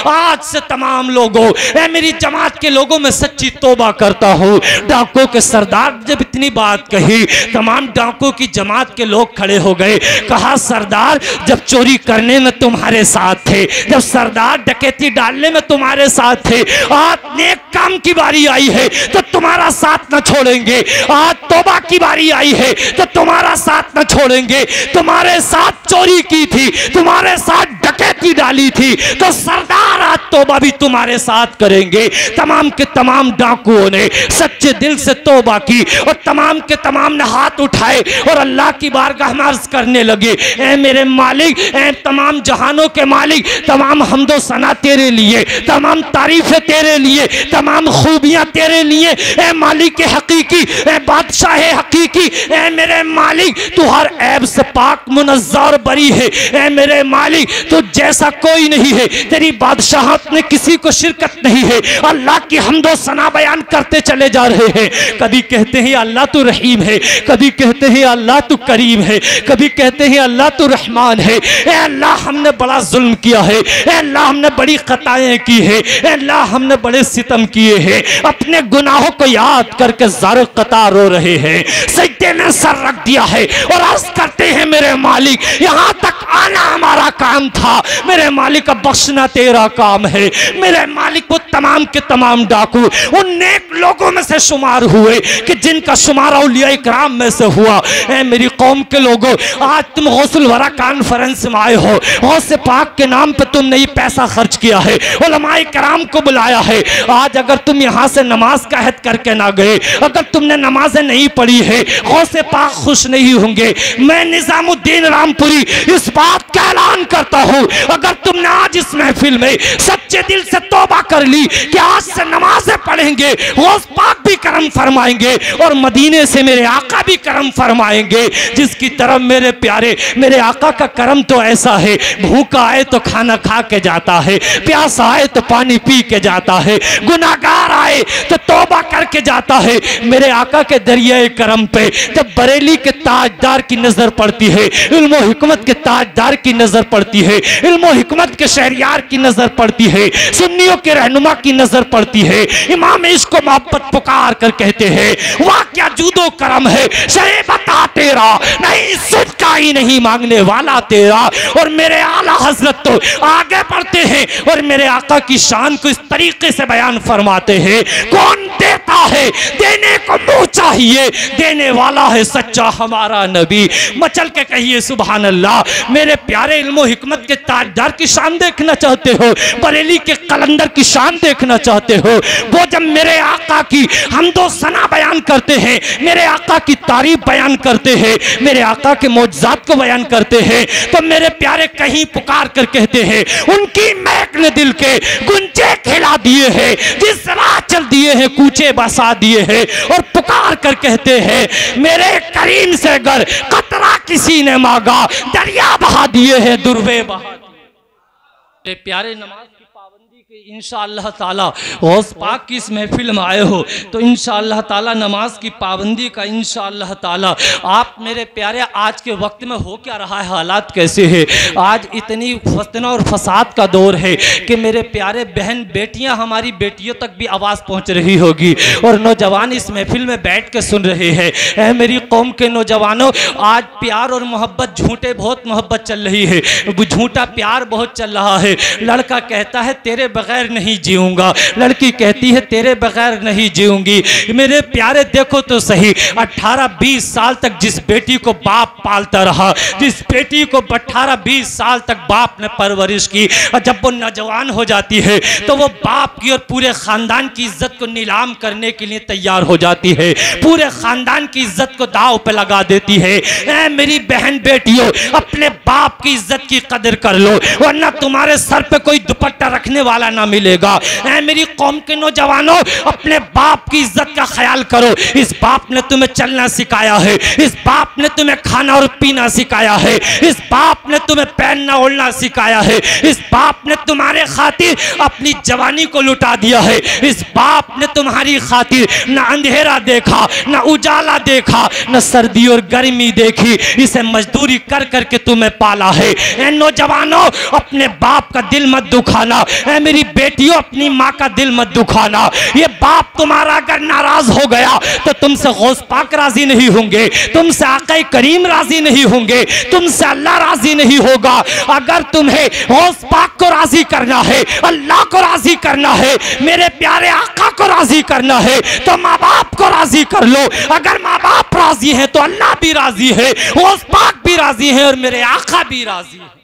Speaker 1: आज से तमाम लोगों, ए मेरी जमात के लोगों, में सच्ची तौबा करता हूँ। डाकुओं के सरदार जब इतनी बात कही, तमाम डाकुओं की जमात के लोग खड़े हो गए। कहा, सरदार, जब चोरी करने में तुम्हारे साथ थे, जब सरदार डकैती डालने में तुम्हारे साथ थे, आज नेक काम की बारी आई है तो तुम्हारा साथ न छोड़ेंगे, आज तौबा की बारी आई है तो तुम्हारा साथ न छोड़ेंगे। तुम्हारे साथ चोरी की थी, तुम्हारे साथ डकैती डाली थी, तो सरदार आज तौबा भी तुम्हारे साथ करेंगे। तमाम के तमाम डाकुओं ने सच्चे दिल से तौबा की, और तमाम के तमाम ने हाथ उठाए और अल्लाह की बारगाह में अर्ज करने लगे, ए मेरे मालिक, ए तमाम जहानों के मालिक, तमाम हम्दो सना तेरे लिए, तमाम तारीफें तेरे लिए, तमाम खूबियां तेरे लिए। ए मालिक हकीकी, ए बादशाह हकीकी, ए मेरे मालिक, तू हर ऐब से पाक मुनज़्ज़ा और बरी है। ए मेरे मालिक, तू
Speaker 2: तो जैसा कोई नहीं है, तेरी बादशाहत में किसी को शिरकत नहीं है। अल्लाह की हम्दो सना बयान करते चले जा रहे हैं। कभी कहते हैं अल्लाह तू रहीम है, कभी कहते हैं अल्लाह तू करीम है, कभी कहते हैं अल्लाह तू रहमान है। ए अल्लाह हमने बड़ा जुल्म किया है, ए अल्लाह हमने बड़ी खताएं की है, ए अल्लाह हमने बड़े सितम किए हैं। अपने गुनाहों को याद करके ज़र कतार रो रहे हैं, सजदे में सर रख दिया है और अर्ज करते हैं मेरे मालिक यहाँ तक आना हमारा काम था, मेरे मालिक का बख्शना तेरा काम है। मेरे मालिक वो तमाम के तमाम डाकू उन नेक लोगों में से शुमार हुए कि जिनका शुमार औलिया इकराम में से हुआ। ए मेरी कौम के लोगों, आज तुम गौसुल वरा कॉन्फ्रेंस में आए हो, गौसे पाक के नाम पे तुमने ये पैसा खर्च किया है, उलमाए कराम को बुलाया है। आज अगर तुम यहाँ से नमाज का अहद करके ना गए, अगर तुमने नमाजें नहीं पढ़ी है, गौसे पाक खुश नहीं होंगे। मैं निजामुद्दीन रामपुरी इस बात का ऐलान करता हूँ, अगर तुमने आज इस महफिल में सच्चे दिल से तौबा कर ली कि आज से नमाजें पढ़ेंगे, गौस पाक भी करम फरमाएंगे और मदीने से मेरे आका भी करम फरमाएंगे। जिसकी तरफ मेरे प्यारे मेरे आका का करम तो ऐसा है, भूखा आए तो खाना खा के जाता है, प्यासा आए तो पानी पी के जाता है, गुनाहगार आए तो तौबा करके जाता है। मेरे आका के दरियाए करम पे जब बरेली के ताजदार की नजर पड़ती है, इल्म हिकमत के ताजदार की नजर पड़ती है, इल्म हिकमत के शहरियार की नजर पड़ती है, सुन्नियों के रहनुमा की नजर पड़ती है, इमाम इसको मोहब्बत पुकार कर कहते हैं वाह क्या जूदो करम है, शहे बता तेरा नहीं सदका ही नहीं मांगने वाला तेरा। और मेरे आला हजरत तो आगे बढ़ते हैं और मेरे आका की शान को इस तरीके से बयान फरमाते हैं, कौन देता है देने को मुंह चाहिए, देने वाला है सच्चा हमारा नबी। मचल के कहिए सुभान अल्लाह। मेरे प्यारे इल्मो हिकमत के ताजदार की शान देखना चाहते हो, बरेली के कलंदर की शान देखना चाहते हो, वो जब मेरे आका की हमदो सना बयान करते हैं, मेरे आका की तारीफ बयान करते हैं, मेरे आका के मौजज़ात को बयान करते हैं, तो मेरे प्यारे कहीं पुकार कर कहते हैं उनकी महक ने दिल के गुंजे खिला दिए हैं, जिस राह चल दिए हैं कूचे बसा दिए हैं। और पुकार कर कहते हैं मेरे करीम से अगर कतरा किसी ने मांगा, दरिया बहा दिए हैं दुर्वे बहा दिए। प्यारे नमाज की पाबंदी के इंशाअल्लाह ताला गौस पाक की इस महफिल में आए हो तो इंशाअल्लाह ताला नमाज की पाबंदी का इंशाअल्लाह ताला आप मेरे प्यारे आज के वक्त में हो क्या रहा है, हालात कैसे है। आज इतनी फतना और फसाद का दौर है कि मेरे प्यारे बहन बेटियां, हमारी बेटियों तक भी आवाज़ पहुंच रही होगी और नौजवान इस महफिल में बैठ के सुन रहे हैं। ऐ मेरी कौम के नौजवानों, आज प्यार और मोहब्बत, झूठे बहुत मोहब्बत चल रही है, झूठा प्यार बहुत चल रहा है। लड़का कहता है तेरे बगैर नहीं जीऊंगा, लड़की कहती है तेरे बगैर नहीं जीऊंगी। मेरे प्यारे देखो तो सही, 18-20 साल तक जिस बेटी को बाप पालता रहा, जिस बेटी को 18-20 साल तक बाप ने परवरिश की, और जब वो नौजवान हो जाती है तो वो बाप की और पूरे खानदान की इज्जत को नीलाम करने के लिए तैयार हो जाती है, पूरे खानदान की इज्जत को दाव पे लगा देती है। ऐ मेरी बहन बेटियों, अपने बाप की इज्जत की कदर कर लो, वरना तुम्हारे सर पे कोई दुपट्टा रखने वाला ना मिलेगा। ऐ मेरी कौम के नौजवानों, अपने बाप की इज्जत का ख्याल करो। इस बाप ने तुम्हें चलना सिखाया है, इस बाप ने तुम्हें खाना और पीना सिखाया है, इस बाप ने तुम्हें पहनना ओढ़ना सिखाया है, इस बाप ने तुम्हारे खातिर अपनी जवानी को लुटा दिया है, इस बाप ने तुम्हारी खातिर न अंधेरा देखा, न उजाला देखा, न सर्दी और गर्मी देखी, इसे मजदूरी कर करके तुम्हें पाला है। ऐ नौजवानों, अपने बाप का दिल मत दुखाना। ऐ मेरी बेटियों, अपनी माँ का दिल मत दुखाना। ये बाप तुम्हारा अगर नाराज हो गया तो तुमसे गौस पाक राजी नहीं होंगे, तुमसे आका करीम राजी नहीं होंगे, तुमसे अल्लाह राजी नहीं होगा। अगर तुम्हें गौस पाक को राजी करना है, अल्लाह को राजी करना है, मेरे प्यारे आका को राजी करना है, तो माँ बाप को राजी कर लो। अगर माँ बाप राजी है तो अल्लाह भी राजी है, गौस पाक भी राजी है और मेरे आका भी राजी है।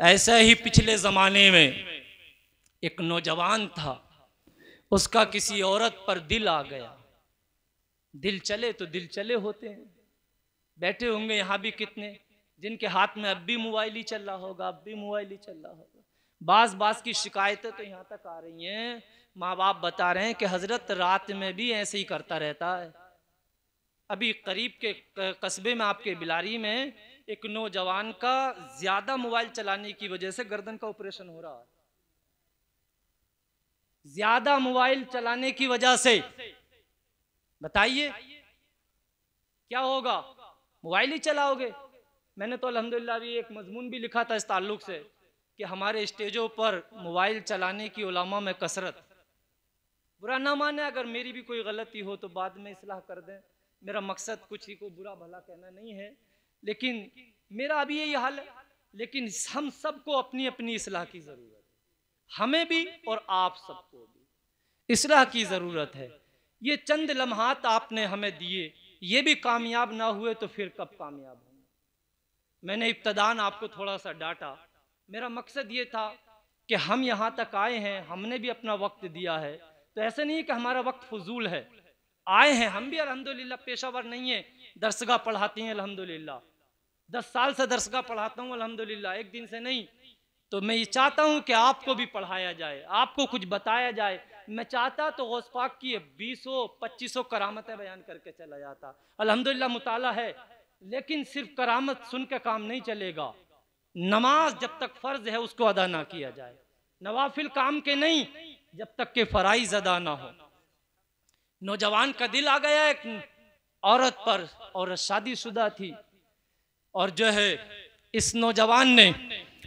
Speaker 2: ऐसे ही पिछले जमाने में एक नौजवान था, उसका किसी औरत पर दिल आ गया। दिल चले तो दिल चले होते हैं, बैठे होंगे यहाँ भी कितने जिनके हाथ में अब भी मोबाइल ही चल रहा होगा, अब भी मोबाइल ही चल रहा होगा। बास की शिकायतें तो यहाँ तक आ रही हैं, माँ बाप बता रहे हैं कि हजरत रात में भी ऐसे ही करता रहता है। अभी करीब के कस्बे में आपके बिलारी में
Speaker 1: एक नौजवान का ज्यादा मोबाइल चलाने की वजह से गर्दन का ऑपरेशन हो रहा है। ज्यादा मोबाइल चलाने की वजह से बताइए क्या होगा? मोबाइल ही चलाओगे। मैंने तो अल्हम्दुलिल्लाह भी एक मजमून भी लिखा था इस ताल्लुक से कि हमारे स्टेजों पर मोबाइल चलाने की उलमा में कसरत। बुरा ना माने, अगर मेरी भी कोई गलती हो तो बाद में इस्लाह कर दें। मेरा मकसद कुछ ही को बुरा भला कहना नहीं है, लेकिन मेरा भी यही हाल है। लेकिन हम सबको अपनी अपनी इस्लाह की ज़रूरत है, हमें भी और आप सबको भी इस्लाह की ज़रूरत है। ये चंद लम्हात आपने हमें दिए, ये भी कामयाब ना हुए तो फिर कब कामयाब होंगे? मैंने इब्तदान आपको थोड़ा सा डांटा। मेरा मकसद ये था कि हम यहाँ तक आए हैं, हमने भी अपना वक्त दिया है, तो ऐसे नहीं कि हमारा वक्त फजूल है। आए हैं हम भी अल्हम्दुलिल्लाह, पेशावर नहीं है, दरसगाह पढ़ाती हैं अल्हम्दुलिल्लाह, 10 साल से दरसगाह पढ़ाता हूँ अल्हम्दुलिल्लाह, एक दिन से नहीं। तो मैं ये चाहता हूँ कि आपको भी पढ़ाया जाए, आपको कुछ बताया जाए। मैं चाहता तो गौस पाक की 20-25 करामतें बयान करके चला जाता। अल्हम्दुलिल्लाह मुताला है, लेकिन सिर्फ करामत सुन के काम नहीं चलेगा। नमाज जब तक फर्ज है उसको अदा ना किया जाए, नवाफिल काम के नहीं जब तक के फराइज अदा ना हो। नौजवान का दिल आ गया एक औरत पर, औरत शादीशुदा थी, और जो है इस नौजवान ने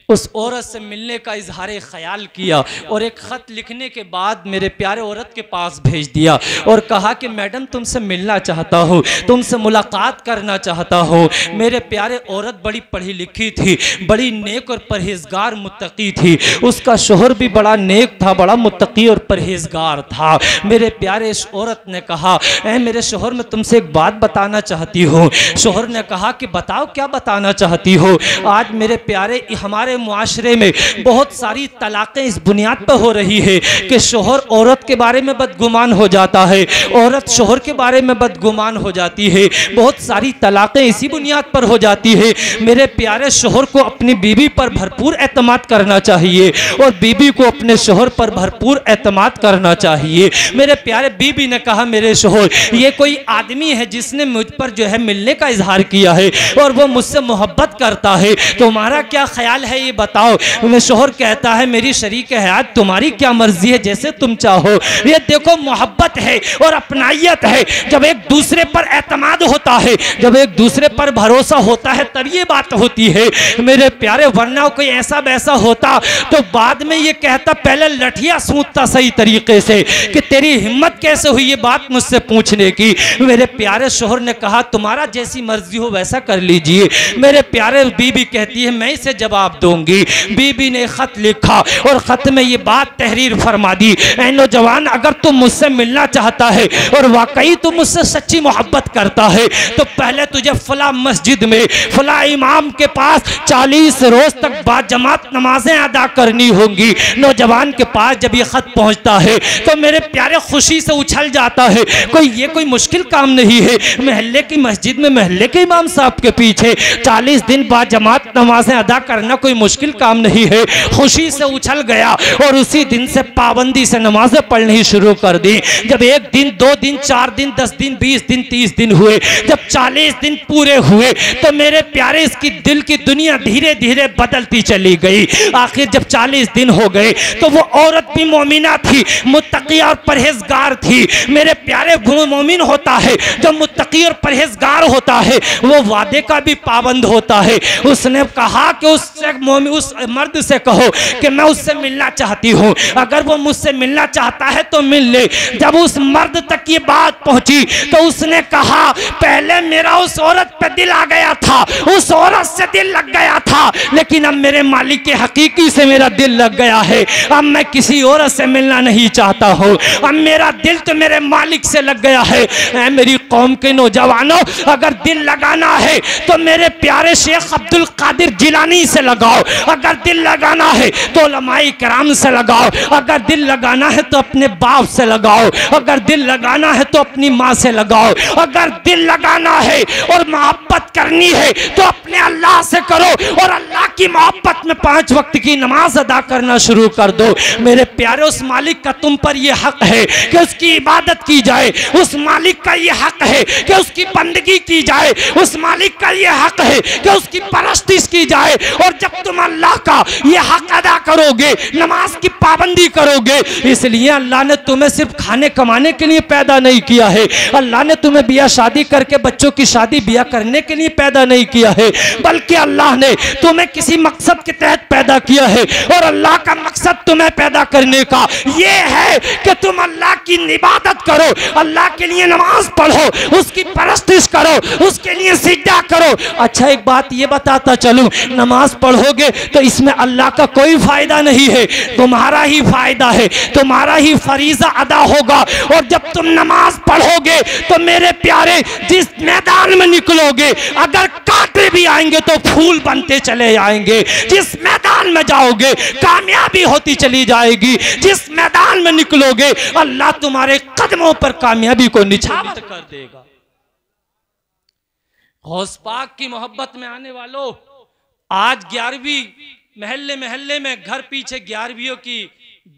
Speaker 1: उस औरत से मिलने का इजहार ख्याल किया और एक ख़त लिखने के बाद मेरे प्यारे औरत के पास भेज दिया और कहा कि मैडम तुमसे मिलना चाहता हूँ, तुमसे मुलाकात करना चाहता हूँ। मेरे प्यारे औरत बड़ी पढ़ी लिखी थी, बड़ी नेक और परहेजगार मुत्तकी थी, उसका शोहर भी बड़ा नेक था, बड़ा मुत्तकी और परहेजगार था। मेरे प्यारे इस औरत ने कहा, ऐ मेरे शोहर मैं तुमसे एक बात बताना चाहती हूँ। शोहर ने कहा कि बताओ क्या बताना चाहती हो। आज मेरे प्यारे हमारे मुआशरे में बहुत सारी तलाक़ें इस बुनियाद पर हो रही है कि शोहर औरत के बारे में बदगुमान हो जाता है, औरत शोहर के बारे में बदगुमान हो जाती है। बहुत सारी तलाक़ें इसी बुनियाद पर हो जाती है। मेरे प्यारे शोहर को अपनी बीवी पर भरपूर एतमाद करना चाहिए और बीवी को अपने शोहर पर भरपूर एतमाद करना चाहिए। मेरे प्यारे बीवी ने कहा, मेरे शोहर ये कोई आदमी है जिसने मुझ पर जो है मिलने का इजहार किया है और वो मुझसे मोहब्बत करता है, तुम्हारा क्या ख्याल है ये बताओ। मैं शोहर कहता है, मेरी शरीक हयात तुम्हारी क्या मर्जी है, जैसे तुम चाहो। ये देखो मोहब्बत है और अपनायत है, जब एक दूसरे पर एतमाद होता है, जब एक दूसरे पर भरोसा होता है तब ये बात होती है मेरे प्यारे। वरना कोई ऐसा वैसा होता तो बाद में ये कहता, पहले लठिया सूंघता सही तरीके से कि तेरी हिम्मत कैसे हुई ये बात मुझसे पूछने की। मेरे प्यारे शोहर ने कहा, तुम्हारा जैसी मर्जी हो वैसा कर लीजिए। मेरे प्यारे बीबी कहती है, मैं इसे जवाब दूंगी। बीबी ने खत लिखा और खत में ये बात तहरीर फरमा दी, ऐ नौजवान अगर तुम मुझसे मिलना चाहता है और वाकई तुम मुझसे सच्ची मोहब्बत करता है तो पहले तुझे फला मस्जिद में फला इमाम के पास 40 रोज तक बाजमात नमाजें अदा करनी होंगी। नौजवान के पास जब ये खत पहुंचता है तो मेरे प्यारे खुशी से उछल जाता है। ये कोई मुश्किल काम नहीं है, महल्ले की मस्जिद में महल्ले के इमाम साहब के पीछे 40 दिन बाजमात नमाजें अदा करना कोई मुश्किल काम नहीं है। खुशी से उछल गया और उसी दिन से पाबंदी से नमाजें पढ़नी शुरू कर दी। जब 1 दिन 2 दिन 4 दिन 10 दिन 20 दिन 30 दिन हुए, जब 40 दिन पूरे हुए तो मेरे प्यारे इसकी दिल की दुनिया धीरे धीरे बदलती चली गई। आखिर जब 40 दिन हो गए तो वो औरत भी मोमिना थी, मुत्तकी और परहेजगार थी। मेरे प्यारे मोमिन होता है जो मुत्तकी और परहेजगार होता है वो वादे का भी पाबंद होता है। उसने कहा कि उस मर्द से कहो कि मैं उससे मिलना चाहती हूँ, अगर वो मुझसे मिलना चाहता है तो मिल ले। जब उस मर्द तक ये बात पहुंची तो उसने कहा, पहले मेरा उस औरत पे दिल आ गया था, उस औरत से दिल लग गया था, लेकिन अब मेरे मालिक के हकीकी से मेरा दिल लग गया है। अब मैं किसी औरत से मिलना नहीं चाहता हूँ, अब मेरा दिल तो मेरे मालिक से लग गया है। मेरी कौम के नौजवानों, अगर दिल लगाना है तो मेरे प्यारे शेख अब्दुल कादिर जिलानी से लगाओ,
Speaker 2: लगाओ, अगर दिल लगाना है तो उलमाए किराम से लगाओ, अगर दिल लगाना है तो अपने बाप से लगाओ, अगर दिल लगाना है तो अपनी माँ से लगाओ, अगर दिल लगाना है और मोहब्बत करनी है तो अपने अल्लाह से करो और अल्लाह की मोहब्बत में 5 वक्त की नमाज अदा करना शुरू कर दो। मेरे प्यारे, उस मालिक का तुम पर यह हक है कि उसकी इबादत की जाए, उस मालिक का यह हक है कि उसकी बंदगी की जाए, उस मालिक का यह हक है कि उसकी परस्तिश की जाए। और जब तुम अल्लाह का यह हक अदा करोगे, नमाज की पाबंदी करोगे, इसलिए अल्लाह ने तुम्हें सिर्फ खाने कमाने के लिए पैदा नहीं किया है, अल्लाह ने तुम्हें बिया शादी करके बच्चों की शादी बिया करने के लिए पैदा नहीं किया है, बल्कि अल्लाह ने तुम्हें किसी मकसद के तहत पैदा किया है। और अल्लाह का मकसद तुम्हें पैदा करने का यह है कि तुम अल्लाह की इबादत करो, अल्लाह के लिए नमाज पढ़ो, उसकी परस्तिश करो, उसके लिए सिजदा करो। अच्छा, एक बात ये बताता चलूं, नमाज पढ़ोगे तो इसमें अल्लाह का कोई फायदा नहीं है, तुम्हारा ही फायदा है, तुम्हारा ही फरीजा अदा होगा। और जब तुम नमाज पढ़ोगे तो मेरे प्यारे, जिस मैदान में निकलोगे अगर कांटे भी आएंगे तो फूल बनते चले जाएंगे, जिस मैदान में जाओगे कामयाबी होती चली जाएगी, जिस मैदान में निकलोगे अल्लाह तुम्हारे कदमों पर कामयाबी को निछावर कर देगा। गौस पाक की मोहब्बत में आने वालों, आज 11वीं महल्ले महल्ले में घर पीछे 11वीं की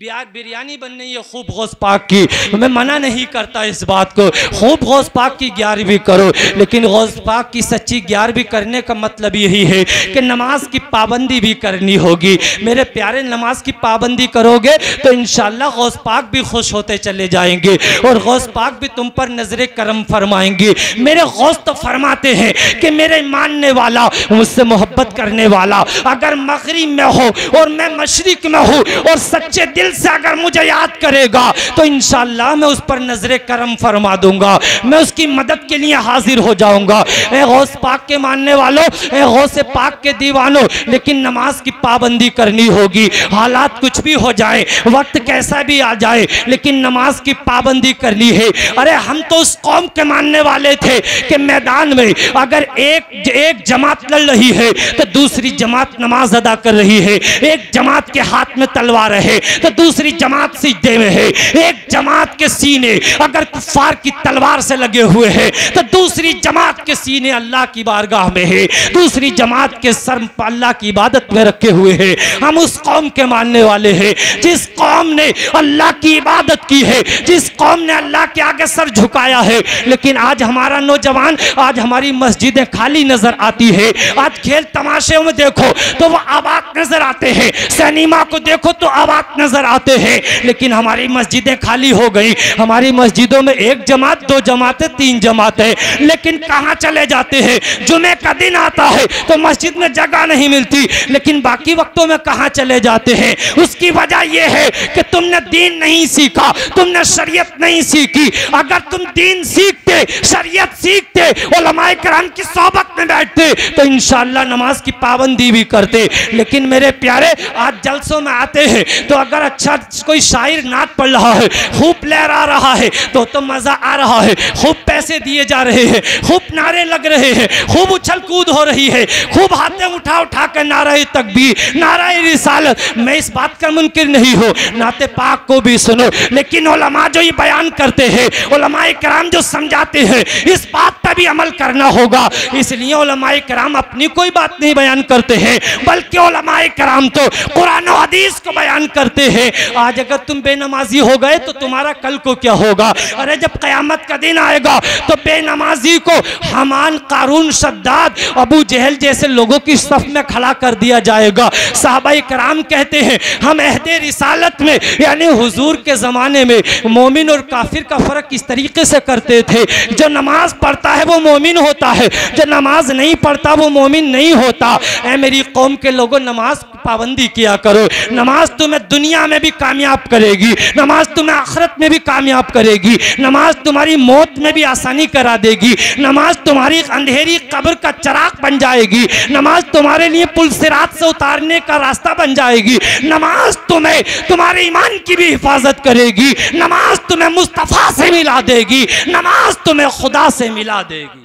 Speaker 2: बिरयानी बन रही है खूब गौस पाक की। मैं मना नहीं करता इस बात को, खूब गौस पाक की 11वीं करो, लेकिन गौस पाक की सच्ची 11वीं करने का मतलब यही है कि नमाज की पाबंदी भी करनी होगी। मेरे प्यारे, नमाज की पाबंदी करोगे तो इंशाअल्लाह गौस पाक भी खुश होते चले जाएंगे और गौस पाक भी तुम पर नजरे करम फरमाएंगे। मेरे गौस तो फरमाते हैं कि मेरे मानने वाला, मुझसे मोहब्बत करने वाला अगर मगरिब में हो और मैं मशरिक में हूँ और सच्चे दिल से अगर मुझे याद करेगा तो इंशाअल्लाह मैं उस पर नजरे करम फरमा दूंगा, मैं उसकी मदद के लिए हाजिर हो जाऊंगा। ए गौस पाक के मानने वालों, ए गौस पाक के दीवानों, लेकिन नमाज की पाबंदी करनी होगी। हालात कुछ भी हो जाए, वक्त कैसा भी आ जाए, लेकिन नमाज की पाबंदी करनी है। अरे हम तो उस कौम के मानने वाले थे कि मैदान में अगर एक जमात लड़ रही है तो दूसरी जमात नमाज अदा कर रही है, एक जमात के हाथ में तलवार है तो दूसरी जमात सिजदे में है, एक जमात के सीने अगर कुफार की तलवार से लगे हुए हैं तो दूसरी जमात के सीने अल्लाह की बारगाह में है, दूसरी जमात के सर अल्लाह की इबादत में रखे हुए हैं। हम उस कौम के मानने वाले हैं जिस कौम ने अल्लाह की इबादत की है, जिस कौम ने अल्लाह के आगे सर झुकाया है। लेकिन आज हमारा नौजवान, आज हमारी मस्जिदें खाली नजर आती है, आज खेल तमाशे में देखो तो वो आबाद नजर आते हैं, सिनेमा को देखो तो आबाद नजर आते हैं, लेकिन हमारी मस्जिदें खाली हो गई। हमारी मस्जिदों में 1 जमात 2 जमातें 3 जमातें, लेकिन कहां चले जाते हैं? जुमे का दिन आता है तो मस्जिद में जगह नहीं मिलती, लेकिन बाकी वक्तों में कहां चले जाते हैं? उसकी वजह यह है कि तुमने दीन नहीं सीखा, तुमने शरीयत नहीं सीखी। अगर तुम दीन सीखते, शरीयत सीखते, उलमाए किराम की सोहबत में बैठते तो इंशाअल्लाह नमाज की पाबंदी भी करते। लेकिन मेरे प्यारे, आज जलसों में आते हैं तो अगर अच्छा कोई शायर नात पढ़ रहा है, खूब लहरा रहा है तो मजा आ रहा है, खूब पैसे दिए जा रहे हैं, खूब नारे लग रहे हैं, खूब उछल कूद हो रही है, खूब हाथें उठा उठा कर नारे तकबीर, नारे रिसालत। मैं इस बात का मुनकिर नहीं हूँ, नाते पाक को भी सुनो, लेकिन उलमा जो ये बयान करते हैं, उलमाए किराम जो समझाते हैं, इस बात पर भी अमल करना होगा। इसलिए उलमाए किराम अपनी कोई बात नहीं बयान करते हैं, बल्कि उलमाए किराम तो कुरान और हदीस को बयान करते हैं। आज अगर तुम बेनमाजी हो गए तो तुम्हारा कल को क्या होगा? अरे जब कयामत का दिन आएगा तो बेनमाजी को हमान, कारून, शद्दाद, अबू जहल जैसे लोगों की सफ में खड़ा कर दिया जाएगा। साहबाए कराम कहते हैं हम अहदे रिसालत में, यानी हुजूर के ज़माने में मोमिन और काफिर का फ़र्क इस तरीके से करते थे, जो नमाज पढ़ता है वो मोमिन होता है, जो नमाज नहीं पढ़ता वो मोमिन नहीं होता। ऐ मेरी कौम के लोगों, नमाज पाबंदी किया करो। नमाज तुम्हें दुनिया में भी कामयाब करेगी, नमाज तुम्हें आखिरत में भी कामयाब करेगी, नमाज तुम्हारी मौत में भी आसानी करा देगी, नमाज तुम्हारी अंधेरी कब्र का चिराग बन जाएगी, नमाज तुम्हारे लिए पुल सिरात से उतारने का रास्ता बन जाएगी, नमाज तुम्हें तुम्हारे ईमान की भी हिफाजत करेगी, नमाज तुम्हें मुस्तफा से मिला देगी, नमाज तुम्हें खुदा से मिला देगी।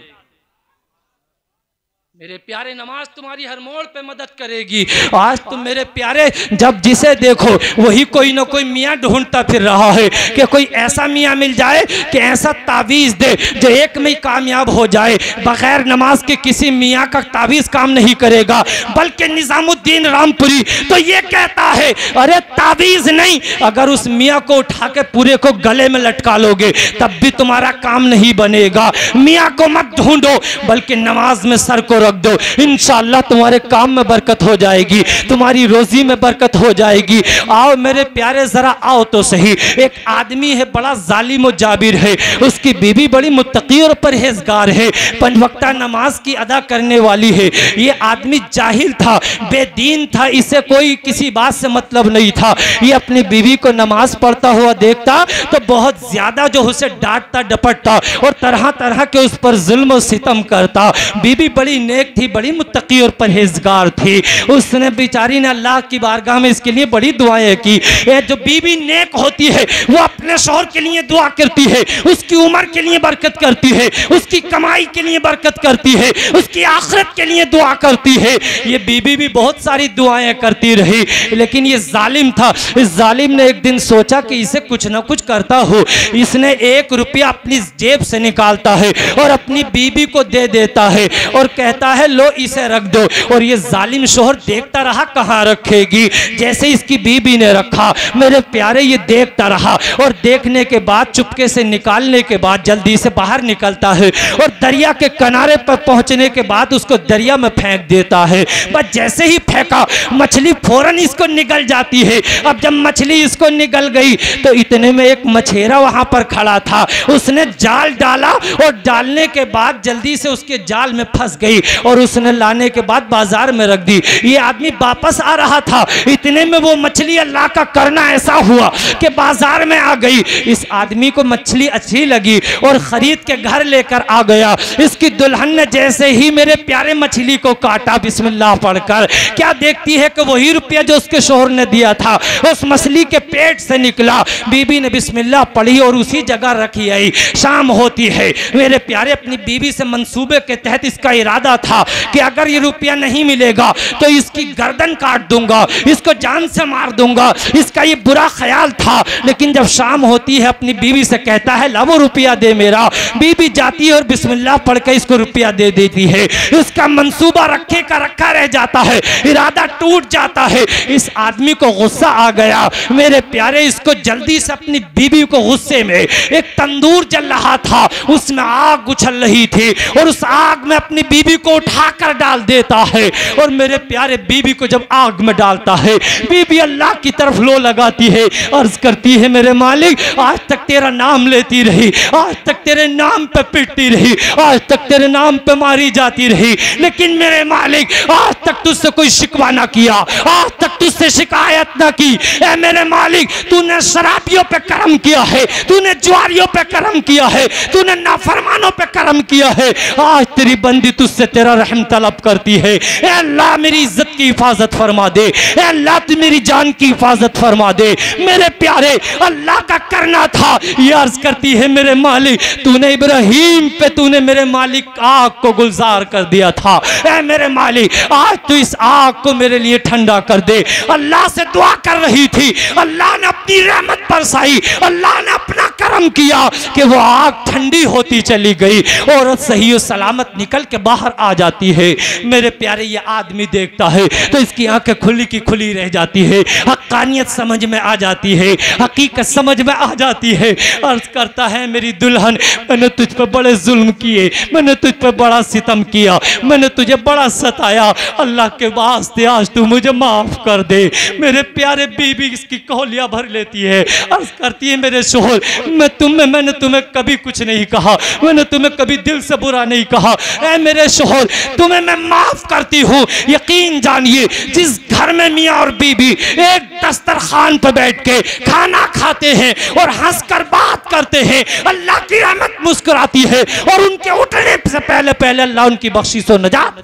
Speaker 1: मेरे प्यारे, नमाज तुम्हारी हर मोड़ पे मदद करेगी। आज तुम मेरे प्यारे जब जिसे देखो वही कोई ना कोई मियाँ ढूंढता फिर रहा है कि कोई ऐसा मियाँ मिल जाए कि ऐसा तावीज़ दे जो एक में ही कामयाब हो जाए। बगैर नमाज के किसी मियाँ का तावीज़ काम नहीं करेगा। बल्कि निज़ामुद्दीन रामपुरी तो ये कहता है, अरे तावीज़ नहीं, अगर उस मियाँ को उठा के पूरे को गले में लटका लोगे तब भी तुम्हारा काम नहीं बनेगा। मियाँ को मत ढूंढो बल्कि नमाज में सर को रख दो, इंशाअल्लाह तुम्हारे काम में बरकत हो जाएगी, तुम्हारी रोजी में बरकत हो जाएगी। आओ मेरे प्यारे जरा आओ तो सही। एक आदमी है बड़ा जालिम और जाबिर है, उसकी बीवी बड़ी मुत्तकी और परहेजगार है, 5 वक्ता नमाज की अदा करने वाली है। ये आदमी जाहिल था, बेदीन था, इसे कोई किसी बात से मतलब नहीं था। ये अपनी बीवी को नमाज पढ़ता हुआ देखता तो बहुत ज्यादा जो उसे डांटता डपटता और तरह तरह के उस पर जुल्म और सितम करता। बीवी बड़ी नेक थी, बड़ी मुत्तकी और परहेजगार थी। उसने बेचारी ने अल्लाह की बारगाह में इसके लिए बड़ी दुआएं की। जो बीवी नेक होती है वो अपने शौहर के लिए दुआ करती है, उसकी उम्र के लिए बरकत करती है, उसकी कमाई के लिए बरकत करती है, उसकी आखिरत के लिए दुआ करती है। ये बीवी भी बहुत सारी दुआएं करती रही, लेकिन ये जालिम था। इस जालिम ने एक दिन सोचा कि इसे कुछ ना कुछ करता हो। इसने 1 रुपया अपनी जेब से निकालता है और अपनी बीवी को दे देता है और कहता है लो इसे रख दो। और ये जालिम शोहर देखता रहा कहाँ रखेगी। जैसे इसकी बीबी ने रखा, मेरे प्यारे ये देखता रहा और देखने के बाद चुपके से निकालने के बाद जल्दी से बाहर निकलता है और दरिया के किनारे पर पहुंचने के बाद उसको दरिया में फेंक देता है। बस जैसे ही फेंका मछली फौरन इसको निगल जाती है। अब जब मछली इसको निगल गई तो इतने में एक मछेरा वहां पर खड़ा था, उसने जाल डाला और डालने के बाद जल्दी से उसके जाल में फंस गई और उसने लाने के बाद बाजार में रख दी। ये आदमी वापस आ रहा था, इतने में वो मछली अल्लाह का करना ऐसा हुआ कि बाजार में आ गई। इस आदमी को मछली अच्छी लगी और खरीद के घर लेकर आ गया। इसकी दुल्हन ने जैसे ही मेरे प्यारे मछली को काटा बिस्मिल्लाह पढ़कर, क्या देखती है कि वही रुपया जो उसके शोहर ने दिया था उस मछली के पेट से निकला। बीबी ने बिस्मिल्लाह पढ़ी और उसी जगह रखी आई। शाम होती है, मेरे प्यारे अपनी बीबी से मंसूबे के तहत इसका इरादा था कि अगर ये रुपया नहीं मिलेगा तो इसकी गर्दन काट दूंगा, इसको जान से मार दूंगा। इसका ये बुरा ख्याल था। लेकिन जब शाम होती है अपनी बीवी से कहता है ला वो रुपया दे मेरा। बीबी जाती है और बिस्मिल्लाह पढ़ के इसको रुपया दे देती है। इसका मंसूबा रखे का रखा रह जाता है, इरादा टूट जाता है। इस आदमी को गुस्सा आ गया। मेरे प्यारे इसको जल्दी से अपनी बीवी को गुस्से में, एक तंदूर जल रहा था उसमें आग उछल रही थी और उस आग में अपनी बीवी को उठाकर डाल देता है। और मेरे प्यारे बीवी को जब आग में डालता है, बीवी अल्लाह की तरफ लो लगाती है, अर्ज करती है मेरे मालिक आज तक तेरा नाम लेती रही, आज तक तेरे नाम पे पिटती रही, आज तक तेरे नाम पे मारी जाती रही, लेकिन मेरे मालिक आज तक तुझसे कोई शिकवा ना किया, आज तक तुझसे शिकायत ना की। ऐ मेरे मालिक तूने शराबियों पे करम किया है, तूने जुआरियों पे करम किया है, तूने नाफरमानों पे करम किया है। आज तेरी बंदी तुझसे तेरा रहम तलब करती है। ऐ अल्लाह मेरी इज्जत की हिफाजत फरमा दे, ऐ अल्लाह तू मेरी जान की हिफाजत फरमा दे। मेरे प्यारे अल्लाह का करना था। ये अर्ज करती है मेरे मालिक तूने इब्राहीम पे तूने मेरे मालिक आग को गुलजार कर दिया था। ऐ मेरे मालिक आज तू इस आग को मेरे लिए ठंडा कर दे। अल्लाह से दुआ कर रही थी, अल्लाह ने अपनी रहमत बरसाई, अल्लाह ने अपना करम किया कि वो आग ठंडी होती चली गई। औरत सही और सलामत निकल के बाहर आ जाती है। मेरे प्यारे ये आदमी देखता है तो इसकी आंखें खुली की खुली रह जाती है, हक्कानियत समझ में आ जाती है, हकीकत समझ में आ जाती है। अर्ज करता है मेरी दुल्हन मैंने तुझ पर बड़े जुल्म किए, मैंने तुझ पर बड़ा सितम किया, मैंने तुझे बड़ा सताया, अल्लाह के वास्ते आज तू मुझे माफ कर दे। मेरे प्यारे बीबी इसकी कोहलियां भर लेती है, अर्ज करती है मेरे शोहर मैंने तुम्हें कभी कुछ नहीं कहा, मैंने तुम्हें कभी दिल से बुरा नहीं कहा। ऐ मेरे शोहर तुम्हें मैं माफ करती हूँ। यकीन जानिए जिस घर में मियाँ और बीबी एक दस्तरखान पर बैठ के खाना खाते हैं और हंसकर बात करते हैं, अल्लाह की रहमत मुस्कुराती है और उनके उठने से पहले पहले अल्लाह उनकी बख्शिश और नजात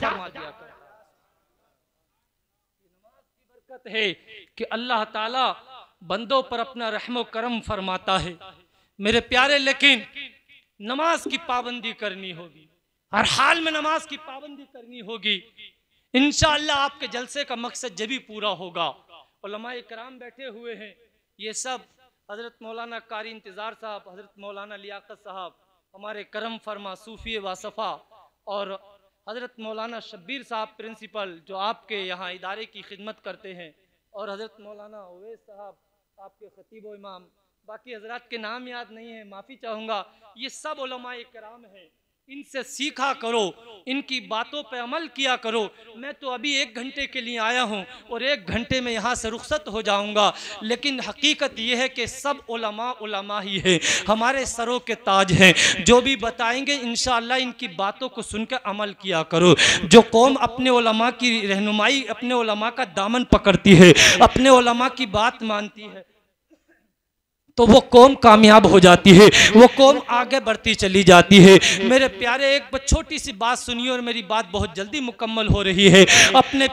Speaker 1: है कि अल्लाह ताला बंदों पर अपना रहमो करम फरमाता है। मेरे प्यारे लेकिन नमाज की पाबंदी करनी होगी। हर हाल में नमाज की पाबंदी करनी होगी। इंशाअल्लाह आपके जलसे का मकसद जब भी पूरा होगा। उलमाए किराम बैठे हुए हैं, ये सब हज़रत मौलाना कारी इंतज़ार साहब, हज़रत मौलाना लियाकत साहब, हमारे करम फरमा सूफ़ी वासफ़ा, और हज़रत मौलाना शब्बीर साहब प्रिंसिपल जो आपके यहाँ इदारे की खिदमत करते हैं, और हज़रत मौलाना अवैस साहब आपके खतीब व इमाम, बाकी हज़रात के नाम याद नहीं है, माफ़ी चाहूँगा। ये सब उलमाए किराम हैं, इनसे सीखा करो, इनकी बातों पे अमल किया करो। मैं तो अभी 1 घंटे के लिए आया हूँ और 1 घंटे में यहाँ से रुखसत हो जाऊँगा, लेकिन हकीकत ये है कि सब उलमा ही है, हमारे सरों के ताज हैं। जो भी बताएंगे इंशाअल्लाह इनकी बातों को सुनकर अमल किया करो। जो कौम अपने उलमा की रहनुमाई, अपने उलमा का दामन पकड़ती है, अपने उलमा की बात मानती है, तो वो कौम कामयाब हो जाती है, वो कौम आगे बढ़ती चली जाती है। मेरे प्यारे, एक छोटी सी बात सुनिए और मेरी बात बहुत जल्दी मुकम्मल हो रही है। अपने